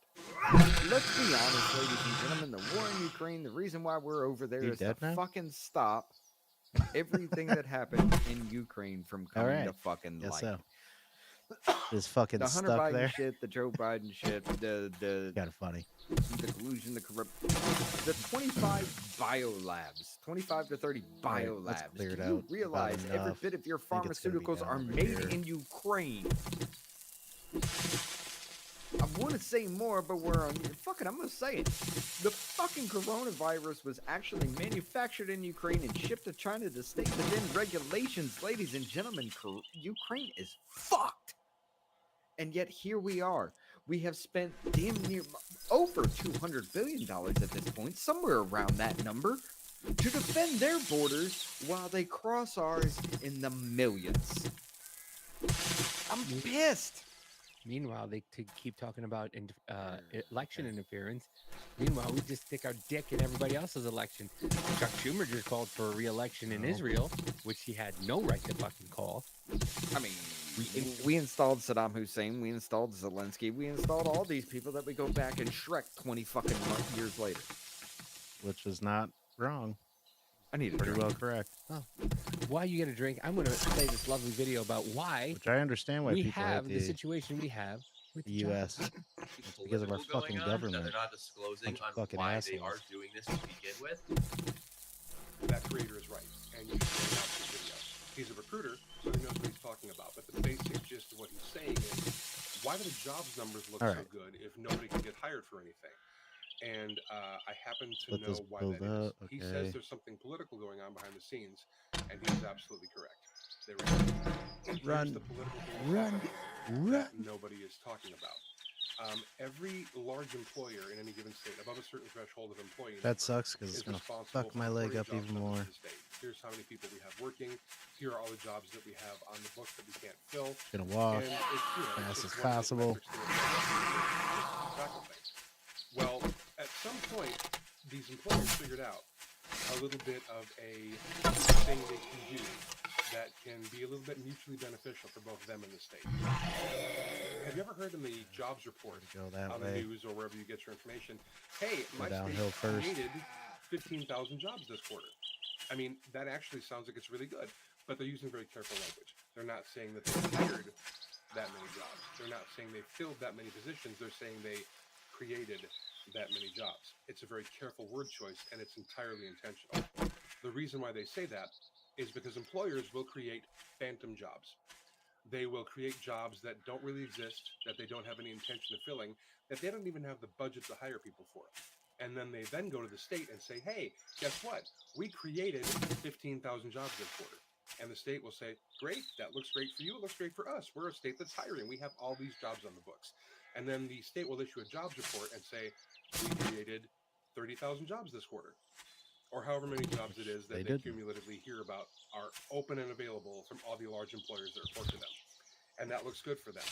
Let's be honest, ladies and gentlemen, the war in Ukraine, the reason why we're over there is to fucking stop everything that happened in Ukraine from coming to fucking light. So. Is fucking the Hunter stuck Biden there. shit, the Joe Biden shit, the kind of funny. The collusion, the corrupt, the 25 biolabs, 25 to 30 biolabs. Do you realize every bit of your pharmaceuticals are made in Ukraine? I want to say more, but we're on. Fuck it, I'm gonna say it. The fucking coronavirus was actually manufactured in Ukraine and shipped to China to stay within regulations. Ladies and gentlemen, Ukraine is fucked. And yet here we are. We have spent damn near over $200 billion at this point, somewhere around that number, to defend their borders while they cross ours in the millions. I'm pissed. Meanwhile, they keep talking about election interference. Meanwhile, we just stick our dick in everybody else's election. Chuck Schumer just called for a re-election in Israel, which he had no right to fucking call. I mean, we installed Saddam Hussein, we installed Zelensky, we installed all these people that we go back and Shrek 20 fucking years later. Which is not wrong. I need a pretty drink. well correct. Oh. While you get a drink, I'm going to play this lovely video about why. Which I understand why we people have hate the situation we have with the U.S. It's because of our fucking government. They're not disclosing on fucking why assholes. they are doing this to begin with. That creator is right, and you should check out the video. He's a recruiter, so he knows what he's talking about. But the basic gist of what he's saying is, why do the jobs numbers look so good if nobody can get hired for anything? And I happen to know why that is. He says there's something political going on behind the scenes, and he's absolutely correct. There is. Here's the political thing that nobody is talking about. Every large employer in any given state, above a certain threshold of employee, that sucks because it's gonna fuck my leg up even more. Here's how many people we have working. Here are all the jobs that we have on the books that we can't fill. Gonna walk fast as possible. Well, at some point, these employers figured out a little bit of a thing they can do that can be a little bit mutually beneficial for both them and the state. Have you ever heard in the jobs report on the news or wherever you get your information, hey, my state created 15,000 jobs this quarter? I mean, that actually sounds like it's really good, but they're using very careful language. They're not saying that they hired that many jobs. They're not saying they filled that many positions. They're saying they created that many jobs. It's a very careful word choice, and it's entirely intentional. The reason why they say that is because employers will create phantom jobs. They will create jobs that don't really exist, that they don't have any intention of filling, that they don't even have the budget to hire people for. And then they then go to the state and say, hey, guess what? We created 15,000 jobs this quarter. And the state will say, great, that looks great for you. It looks great for us. We're a state that's hiring. We have all these jobs on the books. And then the state will issue a jobs report and say, we created 30,000 jobs this quarter. Or however many jobs it is that they cumulatively hear about are open and available from all the large employers that report to them. And that looks good for them.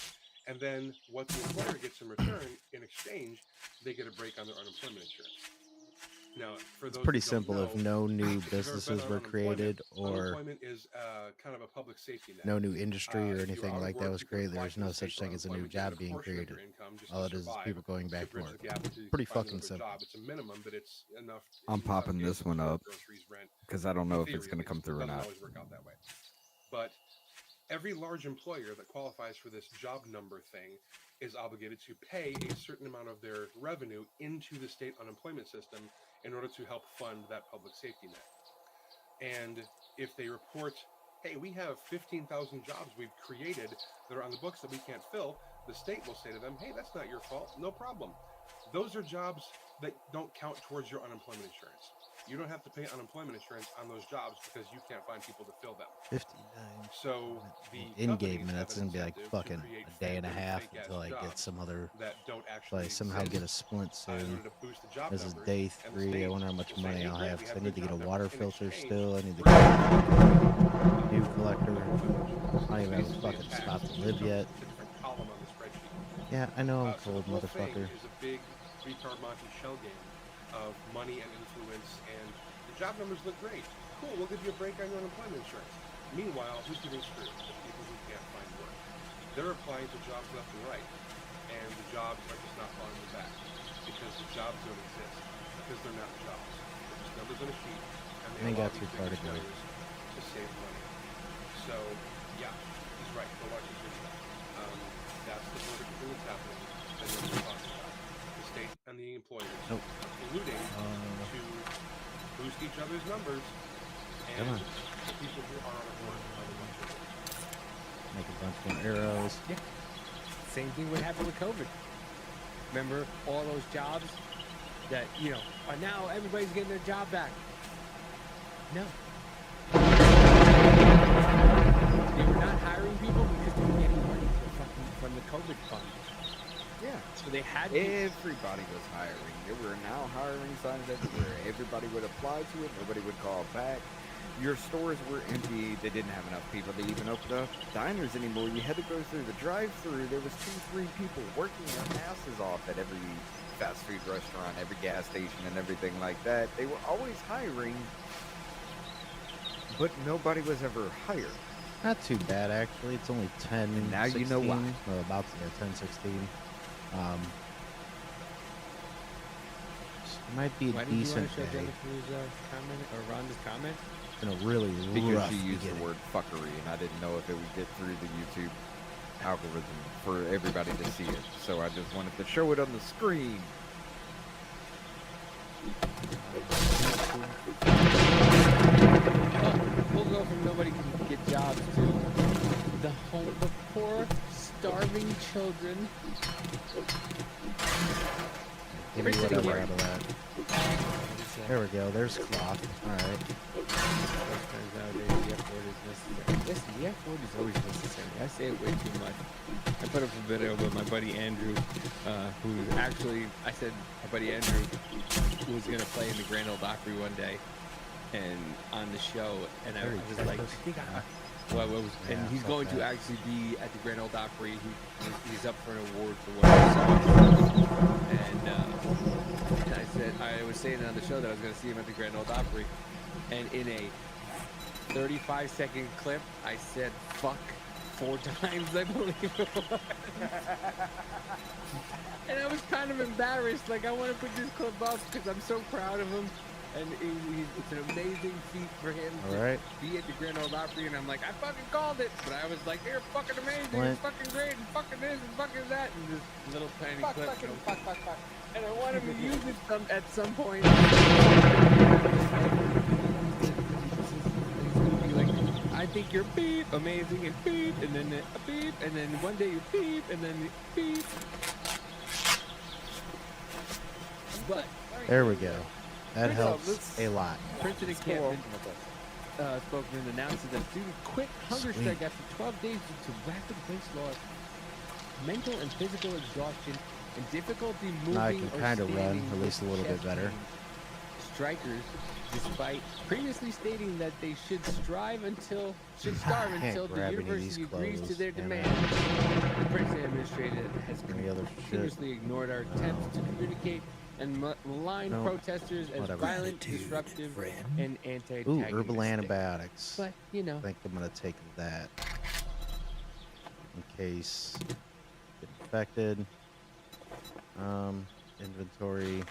And then what the employer gets in return, in exchange, they get a break on their unemployment insurance. Now, for those it's pretty simple. If no new businesses were created or unemployment is kind of a public safety net. no new industry or anything like that was created, there's no such thing as a new job being created. All it is people going back to work. Pretty fucking simple. It's a minimum, but it's enough. I'm popping this one up because I don't know if it's going to come through or not. Always work out that way. But every large employer that qualifies for this job number thing is obligated to pay a certain amount of their revenue into the state unemployment system in order to help fund that public safety net. And if they report hey, we have 15,000 jobs we've created that are on the books that we can't fill, the state will say to them, hey, that's not your fault, no problem. Those are jobs that don't count towards your unemployment insurance. You don't have to pay unemployment insurance on those jobs because you can't find people to fill them. 59 So the in-game companies minutes. have It's an gonna be like incentive to fucking create a day and a phantom half fake-ass until I get jobs some other. that don't If actually I somehow get a exist splint in soon. order to boost the job This is numbers. day And the 3. I state wonder how much will say, money hey, I'll great, have we because I have need good to get a job water numbers. In filter exchange, still. I need to we're get gonna a new collector. So I don't it's even have a basically fucking attached. spot It's to just live yet. a different column on the spreadsheet. Yeah, I know I'm So the cold, whole thing motherfucker. is a big three-card Monte shell game of money and influence, and the job numbers look great. Cool, we'll give you a break on your unemployment insurance. Meanwhile, who's getting screwed? The people who can't find work. They're applying for jobs left and right, and the jobs are just not calling them back because the jobs don't exist, because they're not jobs. They're just numbers on a sheet, and they I ain't allow got too these far big to go. employers to save money. So, yeah, he's right. Go watch his video. That's the political thing that's happening that nobody's talking about. The state and the employers are colluding to boost each other's numbers, and the people who are out of work are the ones who are losing. Make a bunch more arrows. Yeah. Same thing would happen with COVID. Remember all those jobs that, you know, are now everybody's getting their job back. No. They were not hiring people because they were getting money from the COVID fund. Yeah. So they had Everybody was hiring. There were now hiring signs everywhere. Everybody would apply to it. Nobody would call back. Your stores were empty. They didn't have enough people to even open up diners anymore. You had to go through the drive-through. There was 2-3 people working their asses off at every fast food restaurant, every gas station, and everything like that. They were always hiring, but nobody was ever hired. Not too bad, actually. It's only 10, And now 16. you know why. Well, about 10, 16. It might be a Why did you want decent to show day. Jennifer's comment or Rhonda's comment? It's been a really Because rough she used beginning. the word fuckery, and I didn't know if it would get through the YouTube algorithm for everybody to see it. So I just wanted to show it on the screen. We'll go from nobody can get jobs to the poor, starving children. Give me Prince of the whatever King. out of that. There we go. There's cloth. All right. Sometimes nowadays the F word is necessary. Yes, the F word is always necessary. I say it way too much. I put up a video with my buddy Andrew, who actually, I said my buddy Andrew was going to play in the Grand Ole Opry one day and on the show, and I was like, I think and he's going to actually be at the Grand Ole Opry. He's up for an award for one of his songs. And I said, I was saying on the show that I was going to see him at the Grand Ole Opry, and in a 35-second clip, I said "fuck" 4 times, I believe it was. And I was kind of embarrassed. Like, I want to put this clip up because I'm so proud of him. And it's an amazing feat for him to be at the Grand Ole Opry. And I'm like, I fucking called it. But I was like, you're fucking amazing. It's fucking great. And fucking this and fucking that. And this little tiny clip. Fuck. And I want him to use it at some point. I think you're beep, amazing, and beep, and then a beep, and then one day you beep, and then beep. But there we go. That helps a lot. Prince of the King spokesman announces that students quit hunger strike after 12 days due to rapid weight loss, mental and physical exhaustion, and difficulty moving Now I can or kind of run, standing at least a little bit with better. chest pains. Strikers, despite previously stating that they should starve until the university agrees to their demands. The Princeton administration has continuously ignored our attempts to communicate and malign protesters as violent, disruptive, and anti-antagonistic. Ooh, herbal antibiotics. But, you know. I think I'm going to take that in case get infected. Inventory.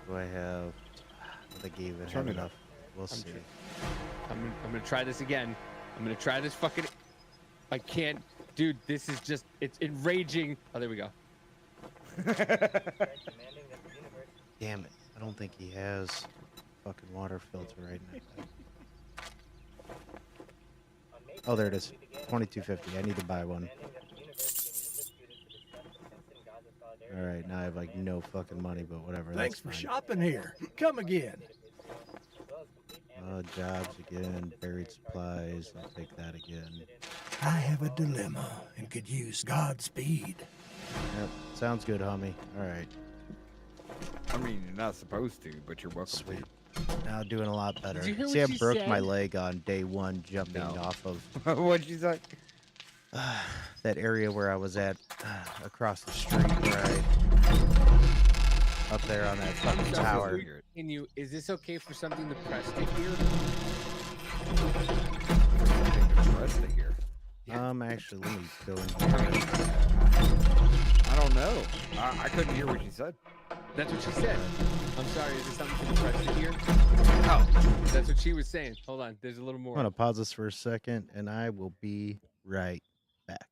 Do I have? I gave it have enough. We'll see. I'm gonna try this again. I'm gonna try this fucking. I can't, dude. This is just. It's enraging. Oh, there we go. Damn it! I don't think he has a fucking water filter right now. Oh, there it is. 2250. I need to buy one. All right, now I have like no fucking money, but whatever. Thanks for that's fine. shopping here. Come again. Jobs again, buried supplies. I'll take that again. I have a dilemma and could use Godspeed. Yep, sounds good, homie. All right. I mean, you're not supposed to, but you're welcome Sweet. Now doing a lot better. you hear See, I what she broke my said? leg on day one jumping off of to. What'd you say? that area where I was at across the street, right? Up there on that fucking tower. Can you? Is this okay for something the press to hear? Press to hear. Actually, let me go in here. I don't know. I couldn't hear what you said. That's what she said. I'm sorry. Is this something for the press to hear? Oh, That's what she was saying. Hold on. There's a little I'm more. gonna pause this for a second, and I will be right back.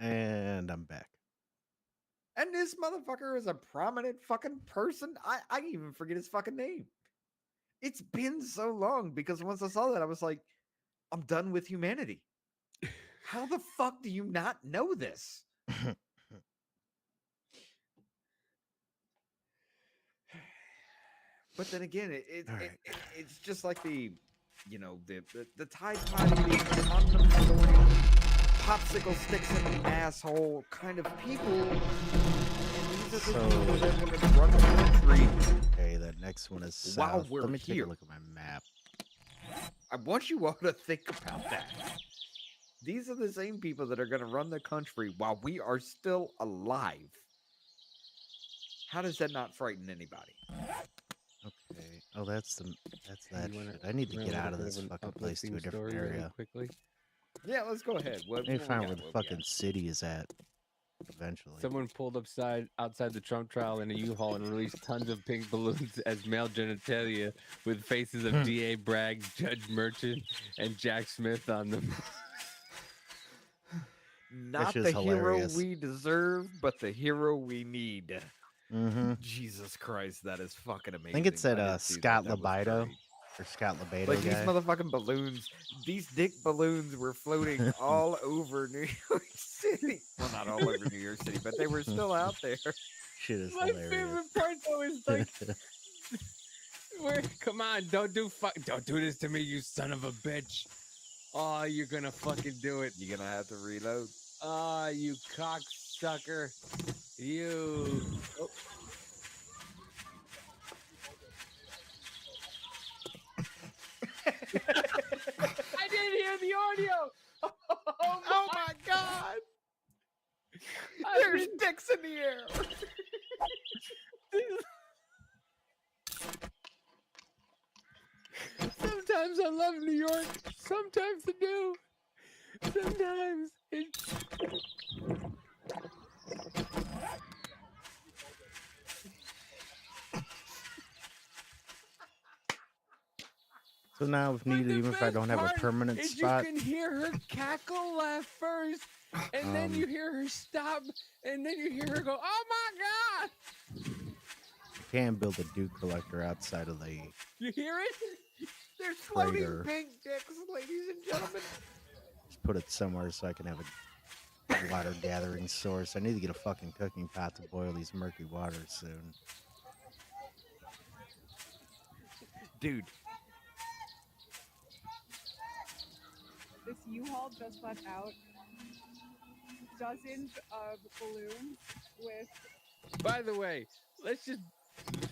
And I'm back. And this motherfucker is a prominent fucking person. I even forget his fucking name. It's been so long because once I saw that, I was like, I'm done with humanity. How the fuck do you not know this? But then again, it's just like the Tide Pod eating condom story. popsicle sticks in the asshole kind of people. And these are the So- people that are going to run the country. Okay, that next one is While south. we're Let me take here. a look at my map. I want you all to think about that. These are the same people that are going to run the country while we are still alive. How does that not frighten anybody? Okay. Oh, that's that You wanna shit. I need to run get with a out of bit this of an fucking place to a uplifting different story really area. quickly? Yeah, let's go ahead. What I need to we find got? where the What we fucking got? city is at. Eventually. Someone pulled outside the Trump trial in a U-Haul and released tons of pink balloons as male genitalia with faces of D.A. Bragg, Judge Merchant, and Jack Smith on them. Not shit's the hero hilarious. we deserve, but the hero we need. Mm-hmm. Jesus Christ, that is fucking amazing. I think it's that didn't see Scott that. That was Libido great. or Scott Libido Like these guy. motherfucking balloons, these dick balloons were floating all over New York City. Well, not all over New York City, but they were still out there. Shit is My hilarious. favorite part though is like, come on, don't do this to me, you son of a bitch. Oh, you're gonna fucking do it. You're gonna have to reload. Ah, you cocksucker. You. Oh. I didn't hear the audio. Oh my god! There's dicks in the air. Sometimes I love New York. Sometimes I do. Sometimes it's. So now if needed, even if I don't have a permanent spot. You can hear her cackle laugh first, and then you hear her stop, and then you hear her go, "Oh my god!" Can build a dew collector outside of the You hear it? There's floating Crater. pink dicks, ladies and gentlemen. just put it somewhere so I can have a water gathering source. I need to get a fucking cooking pot to boil these murky waters soon. Dude, This U-Haul just let out dozens of balloons with. By the way,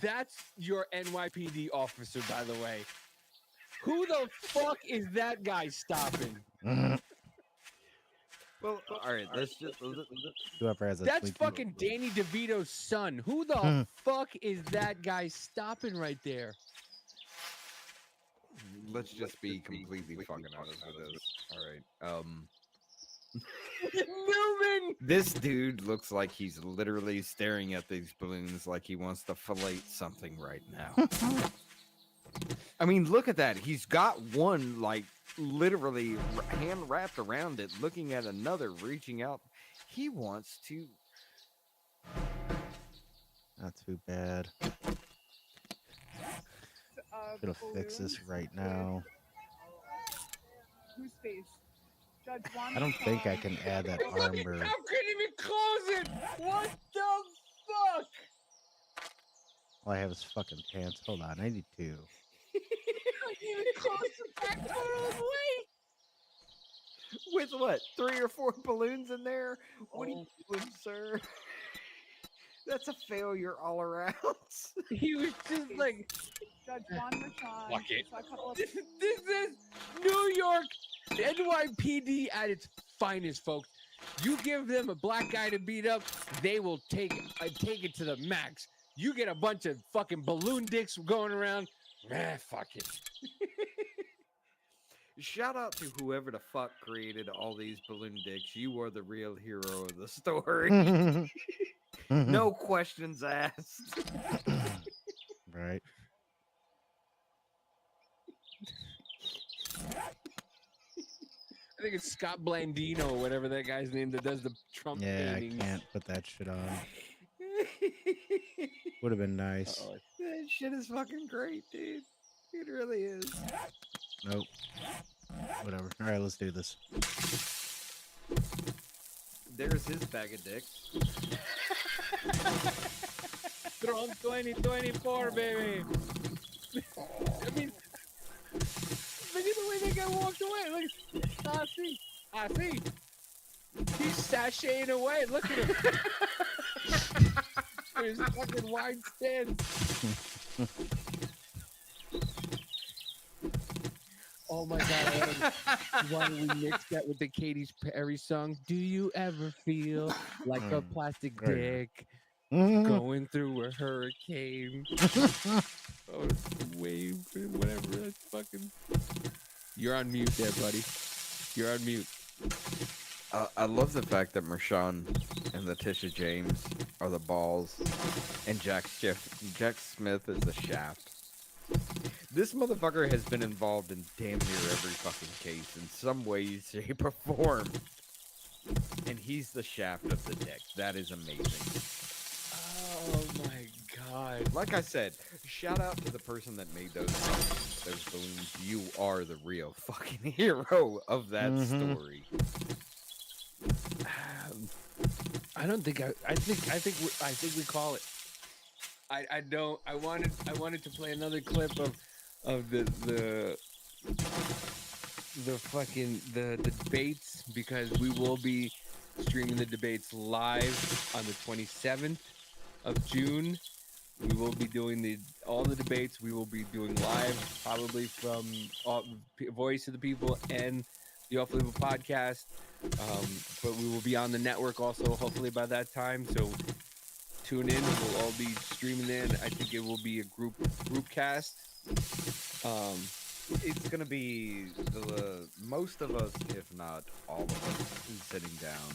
that's your NYPD officer, by the way. Who the fuck is that guy stopping? well, all right, let's just. Whoever has a That's sleeping- fucking Danny DeVito's son. Who the fuck is that guy stopping right there? Let's just be completely fucking honest with this. All right. Newman! This dude looks like he's literally staring at these balloons like he wants to fillet something right now. I mean, look at that. He's got one like literally hand wrapped around it, looking at another, reaching out. He wants to. Not too bad. Gonna fix this right now. Whose face? Judge Juan I don't think I can add that armor. I couldn't even close it! What the fuck? All I have is fucking pants. Hold on, I need two. I can't even close the back door all the way! With what? 3 or 4 balloons in there? What are you doing, sir? That's a failure all around. He was just like, Judge Juan Merchan. fuck it. saw a couple of This is New York NYPD at its finest, folks. You give them a black guy to beat up, they will take it to the max. You get a bunch of fucking balloon dicks going around, fuck it. Shout out to whoever the fuck created all these balloon dicks. You are the real hero of the story. No questions asked. Right. I think it's Scott Blandino or whatever that guy's name that does the Trump Yeah, I paintings. can't put that shit on. Would have been nice. Uh-oh. That shit is fucking great, dude. It really is. Nope. Whatever. All right, let's do this. There's his bag of dicks. Trump 2024, baby. I mean, look at the way that guy walked away. Look, I see. He's sashaying away. Look at him. His fucking wine stand. Oh my god! Why don't we mix that with the Katy Perry song? Do you ever feel like a plastic There you dick go. going through a hurricane? Or wave, whatever. That's fucking. You're on mute there, buddy. You're on mute. I love the fact that Marshawn and Letitia James are the balls, and Jack Smith is the shaft. This motherfucker has been involved in damn near every fucking case in some way, shape, or form. And he's the shaft of the deck. That is amazing. Oh my god. Like I said, shout out to the person that made those balloons. You are the real fucking hero of that story. I don't think I think we call it. I don't. I wanted to play another clip of the fucking the debates, because we will be streaming the debates live on the 27th of June. We will be doing all the debates. We will be doing live, probably from Voice of the People and the Off Label podcast. But we will be on the network also, hopefully by that time. So tune in. We'll all be streaming in. I think it will be a group cast. It's gonna be the most of us, if not all of us, sitting down.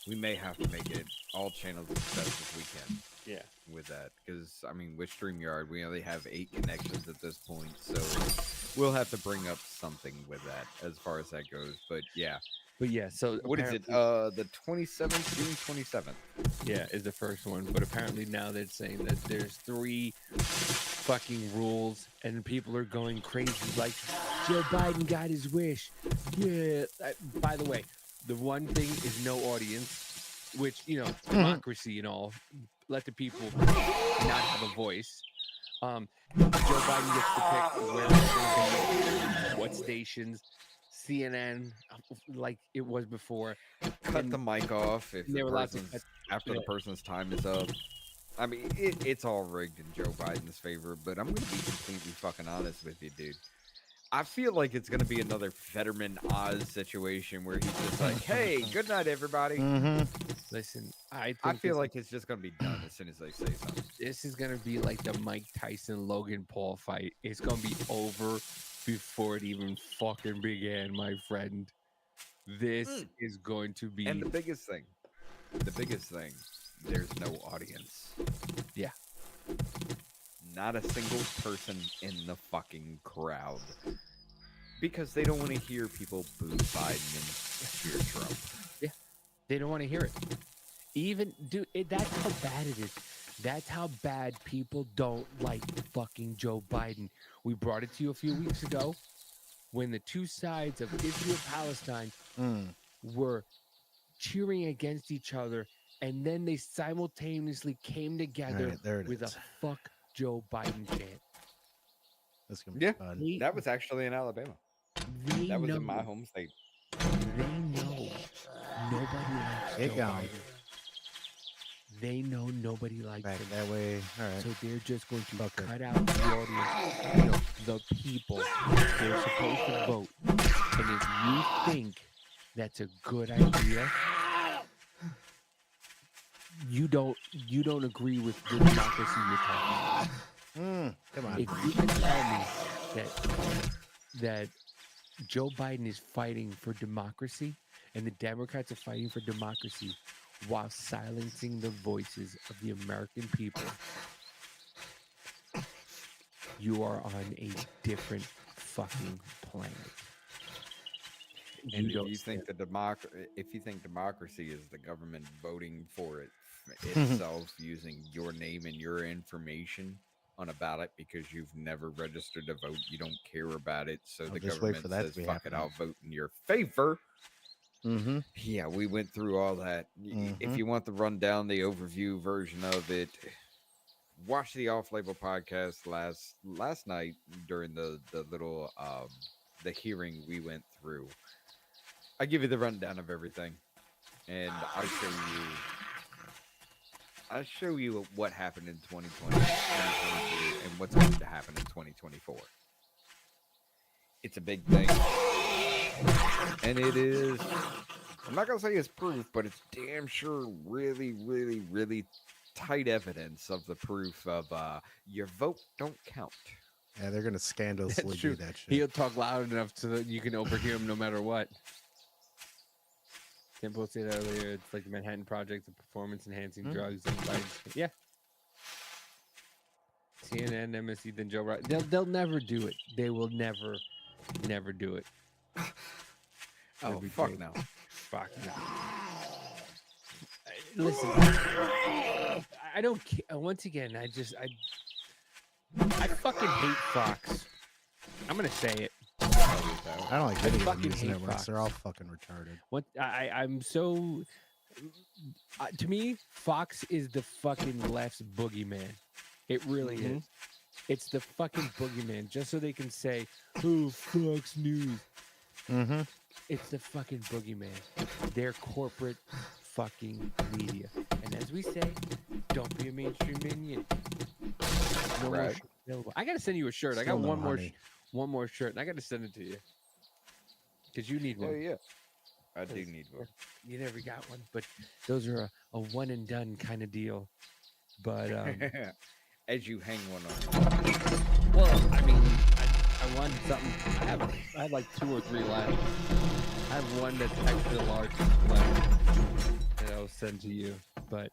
We may have to make it all channels as best as we can. Yeah. With that, because I mean, with StreamYard, we only have 8 connections at this point, so we'll have to bring up something with that as far as that goes. But yeah. But yeah, so what is it? The 27th, June 27th. Yeah, is the first one. But apparently now they're saying that there's 3 fucking rules, and people are going crazy. Like, Joe Biden got his wish. Yeah. By the way, the one thing is no audience, which, you know, democracy and all. Let the people not have a voice. Joe Biden gets to pick where it's going to be, what stations. CNN, like it was before. Cut the mic off if the person's, after the person's time is up. I mean, it's all rigged in Joe Biden's favor, but I'm going to be completely fucking honest with you, dude. I feel like it's going to be another Fetterman Oz situation where he's just like, hey, good night, everybody. Listen, I feel like it's just going to be done as soon as they say something. This is going to be like the Mike Tyson Logan Paul fight. It's going to be over before it even fucking began, my friend. This is going to be. And the biggest thing, there's no audience. Yeah. Not a single person in the fucking crowd. Because they don't want to hear people boo Biden and cheer Trump. Yeah. They don't want to hear it. Even, dude, that's how bad it is. That's how bad people don't like fucking Joe Biden. We brought it to you a few weeks ago when the two sides of Israel and Palestine were cheering against each other, and then they simultaneously came together with a fuck Joe Biden chant. That's gonna be fun. That was actually in Alabama. That was in my home state. They know nobody likes Joe Biden. They know nobody likes him. That way, all right. So they're just going to cut out the audience, you know, the people. They're supposed to vote. And if you think that's a good idea, you don't agree with the democracy you're talking about. Come on. If you can tell me that Joe Biden is fighting for democracy and the Democrats are fighting for democracy while silencing the voices of the American people, you are on a different fucking planet. And if you think democracy is the government voting for itself using your name and your information on a ballot because you've never registered to vote, you don't care about it, so the government says, fuck it, I'll vote in your favor. Yeah, we went through all that. If you want the rundown, the overview version of it, watch the Off-Label podcast last night during the little the hearing we went through. I give you the rundown of everything, and I show you what happened in 2020, 2022, and what's going to happen in 2024. It's a big thing, and it is. I'm not gonna say it's proof, but it's damn sure really, really, really tight evidence of the proof of your vote don't count. Yeah, they're gonna scandalously That's true. do that shit. He'll talk loud enough so that you can overhear him no matter what. Tim Pool said earlier, it's like the Manhattan Project, the performance-enhancing drugs. And yeah. CNN, MSC, then Joe Rogan. They'll never do it. They will never do it. Oh, fuck no. Fuck no. Listen, I don't care. Once again, I fucking hate Fox. I'm gonna say it. I don't like any of fucking these hate networks. Fox. They're all fucking retarded. What I'm so to me, Fox is the fucking left's boogeyman. It really is. It's the fucking boogeyman, just so they can say, "Oh, Fox News." Mm-hmm. It's the fucking boogeyman. They're corporate fucking media. And as we say, don't be a mainstream minion. No more Right. shit available. I gotta send you a shirt. I Still got no one honey. more shirt, and I gotta send it to you because you need Oh one. yeah, I do need one. You never got one, but those are a one and done kind of deal. But As you hang one on. well, I mean, I wanted something. I have like 2 or 3 left. I have one that's extra large left that I'll send to you. But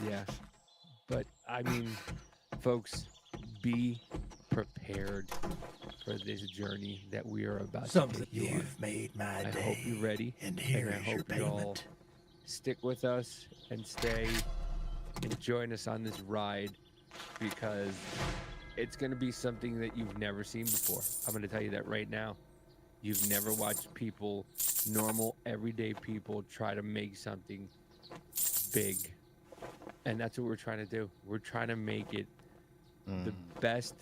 yeah, but I mean, folks, be prepared for this journey that we are about Something to take you on. you've made my I day. hope you're ready, And here I is your hope you all payment. stick with us and stay and join us on this ride, because it's going to be something that you've never seen before. I'm going to tell you that right now. You've never watched people, normal, everyday people, try to make something big. And that's what we're trying to do. We're trying to make it the best,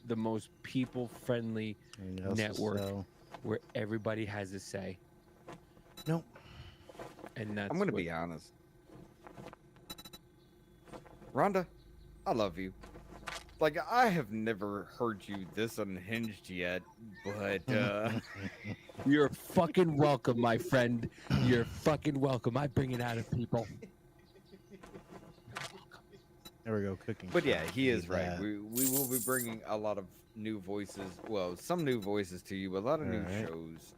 the most people-friendly network where everybody has a say. Nope. And that's I'm gonna be honest. Rhonda, I love you. Like, I have never heard you this unhinged yet, but You're fucking welcome, my friend. You're fucking welcome. I bring it out of people. There we go, cooking. But yeah, he is Need right. that. We will be bringing a lot of new voices. Well, some new voices to you, but a lot of new Alright. shows.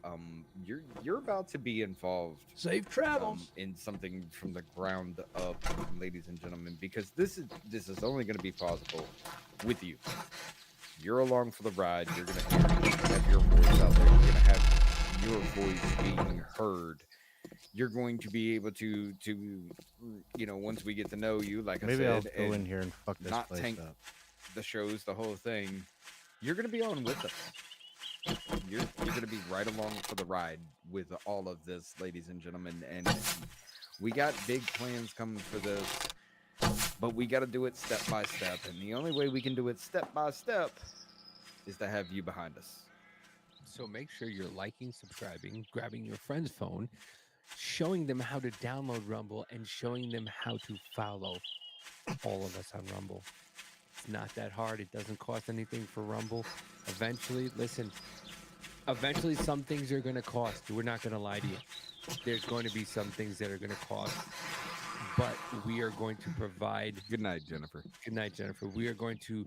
You're about to be involved. Safe travels. In something from the ground up, ladies and gentlemen, because this is only going to be possible with you. You're along for the ride. You're going to have your voice out there. You're going to have your voice being heard. You're going to be able to once we get to know you, like Maybe I I'll said, go and in here and fuck this not place tank up. the shows, the whole thing, you're going to be on with us. You're going to be right along for the ride with all of this, ladies and gentlemen. And we got big plans coming for this, but we got to do it step by step. And the only way we can do it step by step is to have you behind us. So make sure you're liking, subscribing, grabbing your friend's phone, showing them how to download Rumble, and showing them how to follow all of us on Rumble. It's not that hard. It doesn't cost anything for Rumble. Eventually, some things are going to cost. We're not going to lie to you. There's going to be some things that are going to cost, but we are going to provide. Good night, Jennifer. Good night, Jennifer. We are going to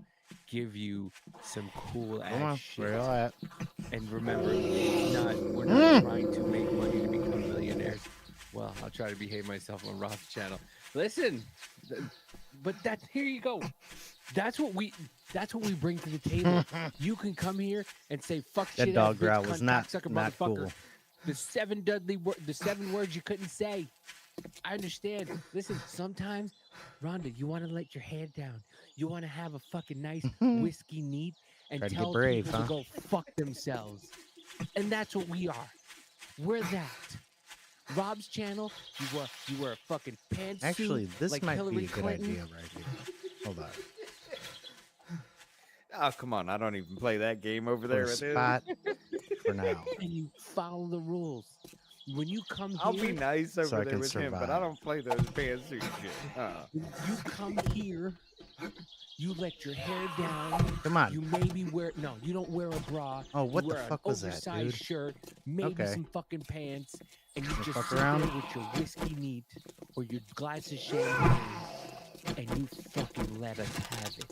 give you some cool Come ass on, shit. where y'all at? And remember, we're not trying to make money to become millionaires. Well, I'll try to behave myself on Rob's channel. Listen, but here you go. That's what we bring to the table. You can come here and say fuck That shit. dog ass bitch, growl was cunt, not cocksucker, not motherfucker. cool. The 7 words you couldn't say. I understand. Listen, sometimes, Rhonda, you want to let your head down. You want to have a fucking nice whiskey neat and Try to get tell brave, people huh? to go fuck themselves. And that's what we are. We're that. Rob's channel, you wear a fucking pantsuit. Actually, this like might Hillary be a good Clinton. idea right here. Hold on. Oh, come on. I don't even play that game over Put there. a spot for now. And you follow the rules. when you come I'll be here, nice over So I there can with him, but I survive. don't play those pantsuit shit. when you come here, you let your hair down. Come on. You maybe wear you don't wear a bra. Oh, what you the wear fuck an was that, oversized dude? shirt, maybe Okay. some fucking pants, and you Wanna just fuck sit around? there with your whiskey neat or your glass of champagne, and you fucking let us have it.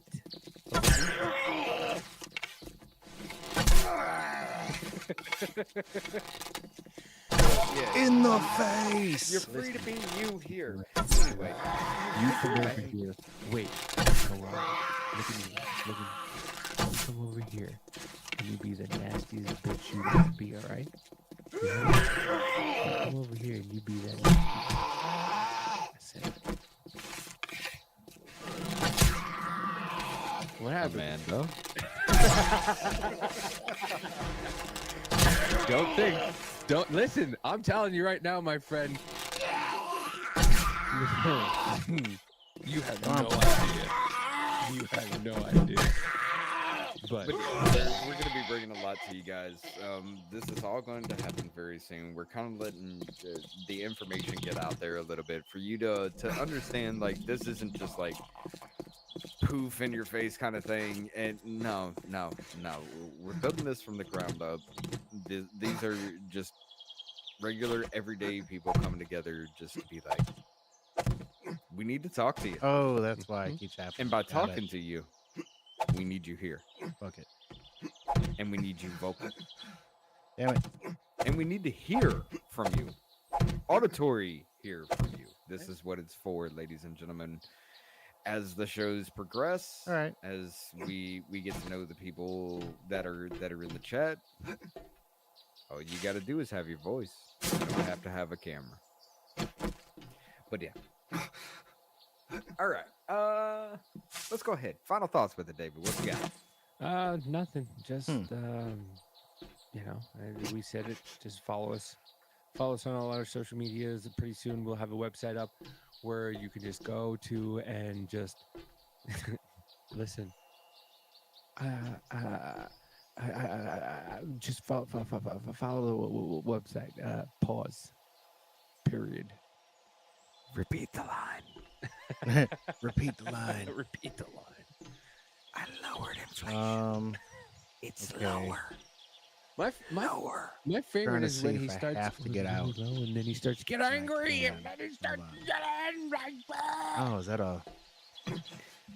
Yeah. In the face. You're free to be you here. Anyway, You come over here. Wait. Hold on. Look at me. Look at me. You come over here and you be the nastiest bitch you can be, alright? You come over here and you be that nasty. That's it. What happened? Amanda. Don't listen. I'm telling you right now, my friend. You have no idea. You have no idea. But But yeah, we're going to be bringing a lot to you guys. This is all going to happen very soon. We're kind of letting the information get out there a little bit for you to understand. Like, this isn't just like poof in your face kind of thing. And no, we're building this from the ground up. These are just regular, everyday people coming together just to be like, we need to talk to you. Oh, that's why it keeps happening. And by Got talking it. to you, we need you here. Fuck it. And we need you vocal. Damn it. And we need to hear from you. Auditory hear from you. This is what it's for, ladies and gentlemen. As the shows progress, All right. as we get to know the people that are in the chat, all you got to do is have your voice. You don't have to have a camera. But yeah. All right. Let's go ahead. Final thoughts with it, David. What you got? nothing. Just we said it. Just follow us. Follow us on all our social medias. Pretty soon we'll have a website up where you can just go to and just listen. Just follow the website. Pause. Period. Repeat the line. Repeat the line. Repeat the line. I lowered inflation. It's okay. lower. My Trying favorite to is see when if he I starts have to get out. and then he starts to get angry, can. and then he starts Hold on. to get angry. Oh, is that a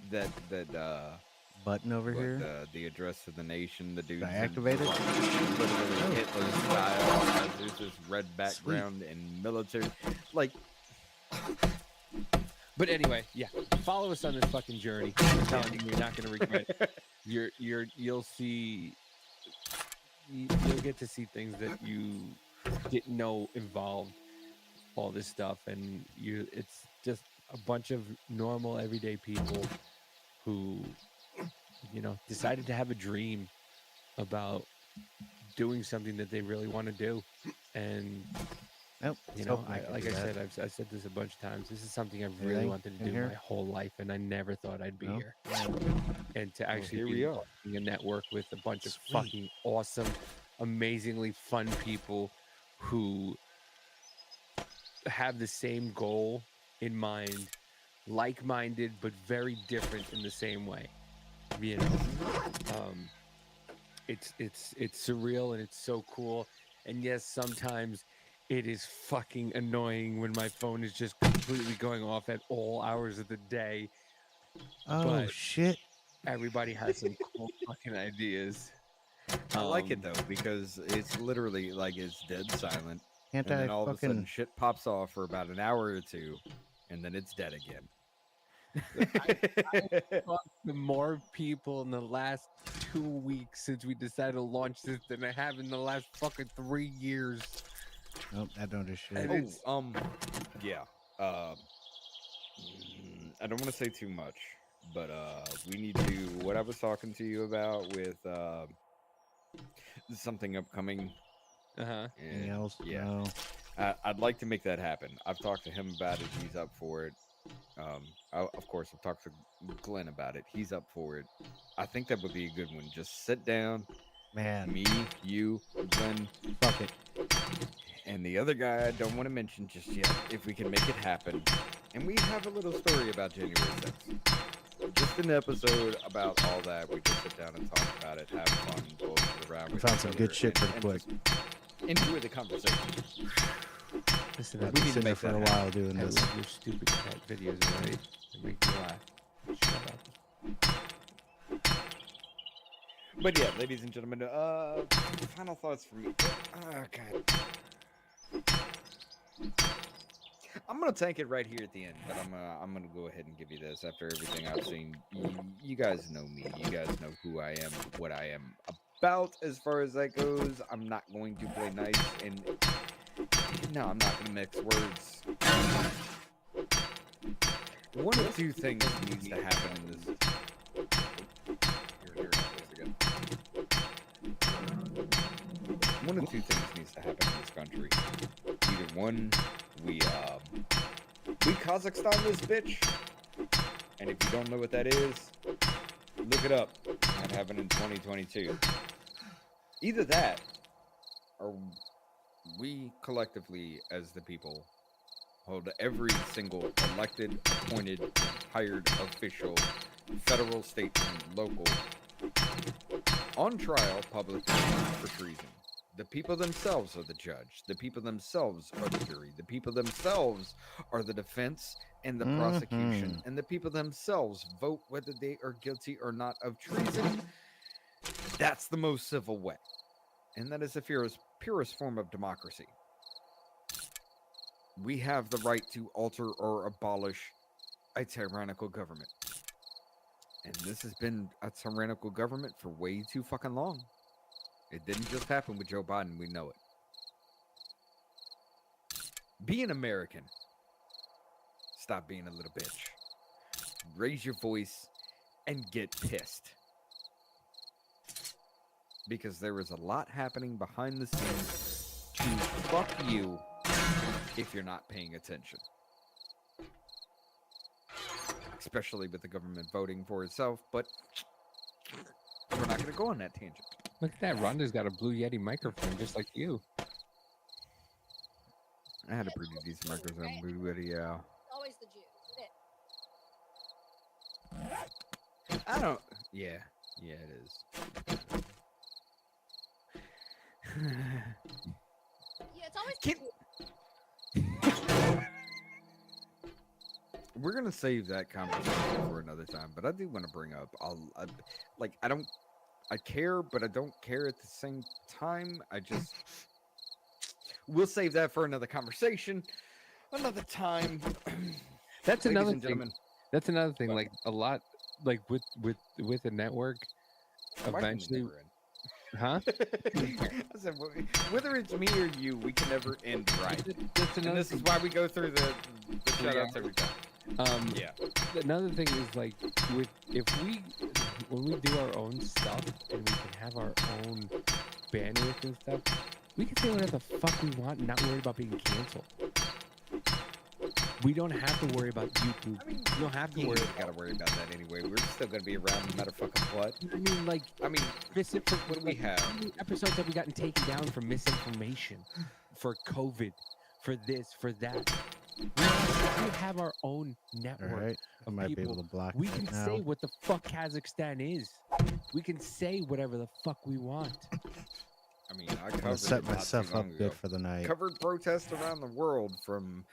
That button over what, here? the address to the nation, the dudes I activate it? literally Hitler style. There's this red background and military, like. But anyway, yeah, follow us on this fucking journey. I'm telling you, you're not gonna regret it. You'll see. You'll get to see things that you didn't know involved all this stuff, and it's just a bunch of normal everyday people who decided to have a dream about doing something that they really want to do. And Nope. like I said, I've said this a bunch of times, this is something I've really Anything wanted to in do here? my whole life, and I never thought I'd be No? here. And to actually here be we are. in a network with a bunch of Sweet. fucking awesome, amazingly fun people who have the same goal in mind, like-minded but very different in the same way. It's surreal and it's so cool. And yes, sometimes it is fucking annoying when my phone is just completely going off at all hours of the day. Oh But shit. everybody has some cool fucking ideas. I like it though because it's literally like it's dead silent, Can't and I then all of a sudden fucking shit pops off for about an hour or two, and then it's dead again. Talked to more people in the last 2 weeks since we decided to launch this than I have in the last fucking 3 years. Nope, that don't do shit. And it's- Yeah. I don't want to say too much, but we need to. What I was talking to you about with something upcoming. Anything else? Yeah. No. I'd like to make that happen. I've talked to him about it. He's up for it. Of course, I've talked to Glenn about it. He's up for it. I think that would be a good one. Just sit down, Man. me, you, Glenn, Fuck it. and the other guy I don't want to mention just yet, if we can make it happen. And we have a little story about January 6th. Just an episode about all that. We just sit down and talk about it, have fun, bullshit around. I found some good shit pretty quick. Enjoy the conversation. Listen, I've been sitting there for a while doing I this. love your stupid cat videos already. They make me laugh. Shut up. But yeah, ladies and gentlemen, final thoughts from me. Oh, God. I'm gonna tank it right here at the end, but I'm gonna go ahead and give you this after everything I've seen. You guys know me. You guys know who I am, what I am about as far as that goes. I'm not going to play nice, and no, I'm not gonna mix words. One of two things needs to happen in this. Here, again. One of two things needs to happen in this country. Either one, we Kazakhstan this bitch, and if you don't know what that is, look it up. That happened in 2022. Either that, or we collectively, as the people, hold every single elected, appointed, hired official, federal, state, and local, on trial publicly for treason. The people themselves are the judge. The people themselves are the jury. The people themselves are the defense and the prosecution. And the people themselves vote whether they are guilty or not of treason. That's the most civil way. And that is the purest form of democracy. We have the right to alter or abolish a tyrannical government. And this has been a tyrannical government for way too fucking long. It didn't just happen with Joe Biden, we know it. Be an American. Stop being a little bitch. Raise your voice and get pissed. Because there is a lot happening behind the scenes to fuck you if you're not paying attention. Especially with the government voting for itself, but we're not going to go on that tangent. Look at that. Rhonda's got a Blue Yeti microphone just like you. I had a pretty decent microphone, Blue Yeti, yeah. Always the Jews. I don't... Yeah. Yeah, it is. Yeah, it's always the Jews. We're going to save that conversation for another time, but I do want to bring up... I care, but I don't care at the same time. We'll save that for another conversation, another time. That's Ladies another and thing. gentlemen. That's another thing. Like a lot, like with a network, eventually, huh? I said, whether it's me or you, we can never end right. That's another and this thing. is why we go through the shout-outs every time. Yeah. Another thing is like when we do our own stuff and we can have our own bandwidth and stuff, we can say whatever the fuck we want and not worry about being canceled. We don't have to worry about YouTube. We don't have to worry. Gotta worry about that anyway. We're still gonna be around no matter fucking what. I mean, what do we have? How many episodes have we gotten taken down for misinformation, for COVID, for this, for that? We have our own network. All right. I of might be people. able to block We that can now. say what the fuck Kazakhstan is. We can say whatever the fuck we want. I mean, I I'm gonna covered set it not too myself up long good ago. for the night. Covered protests around the world from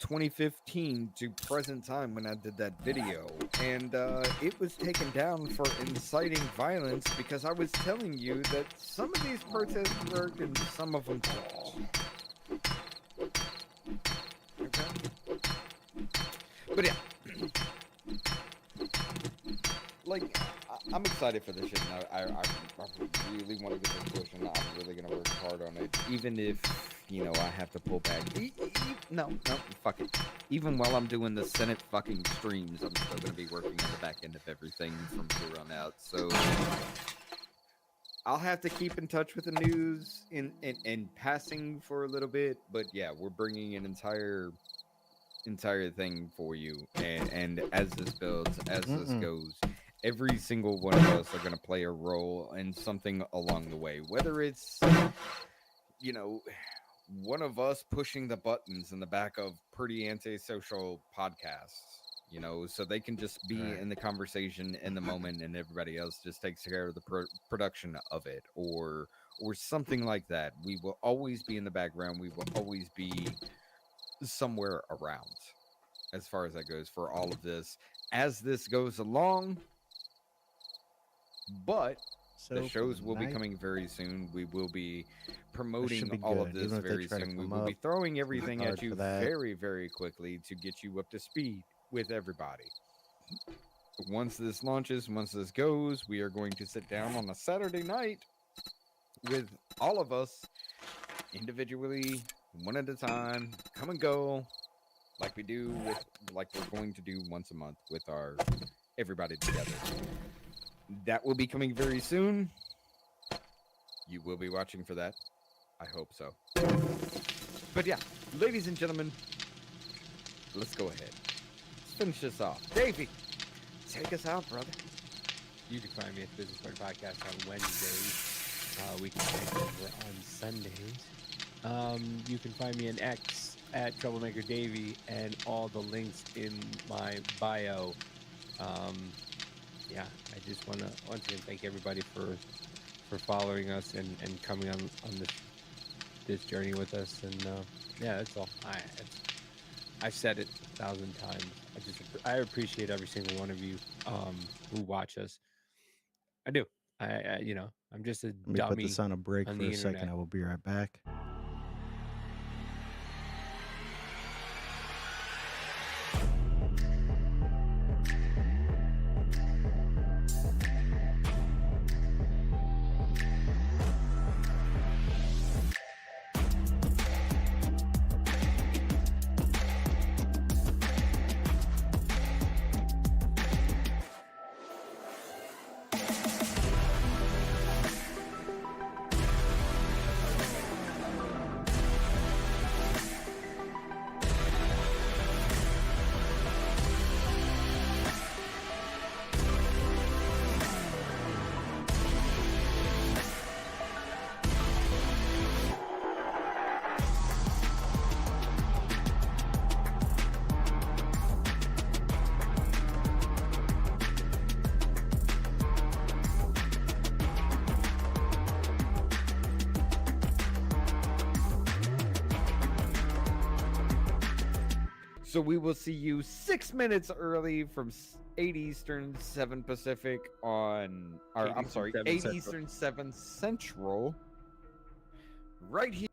2015 to present time when I did that video, and it was taken down for inciting violence because I was telling you that some of these protests worked and some of them don't. Okay. But yeah, like I'm excited for this shit, and I really want to get this push, and I'm really gonna work hard on it, even if I have to pull back. No, fuck it. Even while I'm doing the Senate fucking streams, I'm still gonna be working on the back end of everything from here on out. So I'll have to keep in touch with the news in passing for a little bit, but yeah, we're bringing an entire thing for you, and as this builds, as this goes, every single one of us are going to play a role in something along the way, whether it's one of us pushing the buttons in the back of pretty antisocial podcasts, so they can just be in the conversation in the moment, and everybody else just takes care of the production of it, or something like that. We will always be in the background. We will always be somewhere around, as far as that goes, for all of this as this goes along. But the shows will be coming very soon. We will be promoting all of this very soon. We will be throwing everything at you very, very quickly to get you up to speed with everybody. Once this launches, once this goes, we are going to sit down on a Saturday night with all of us individually, one at a time, come and go, like we do like we're going to do once a month with our everybody together. That will be coming very soon. You will be watching for that. I hope so. But yeah, ladies and gentlemen, let's go ahead. Let's finish this off. Davey, take us out, brother. You can find me at the Business Party Podcast on Wednesdays. We can take over on Sundays. You can find me on X at Troublemaker Davey, and all the links in my bio. Yeah, I just want to once again thank everybody for following us and coming on this journey with us. And yeah, that's all. I've said it 1,000 times. I appreciate every single one of you who watch us. I do. I'm just a Let me dummy put this on a break on for the a second. internet. I will be right back. So we will see you 6 minutes early from 8 Eastern, 7 Pacific on, or I'm sorry, 8 Eastern, 7 Central, right here.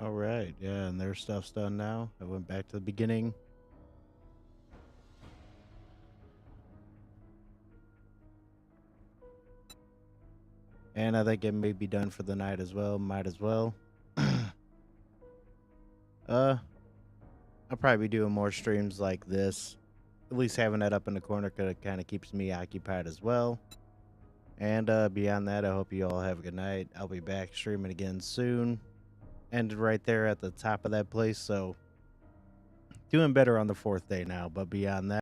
All right. Yeah, and their stuff's done now. I went back to the beginning. And I think it may be done for the night as well. Might as well. I'll probably be doing more streams like this. At least having that up in the corner kind of keeps me occupied as well. And beyond that, I hope you all have a good night. I'll be back streaming again soon. Ended right there at the top of that place, so doing better on the 4th day now. But beyond that,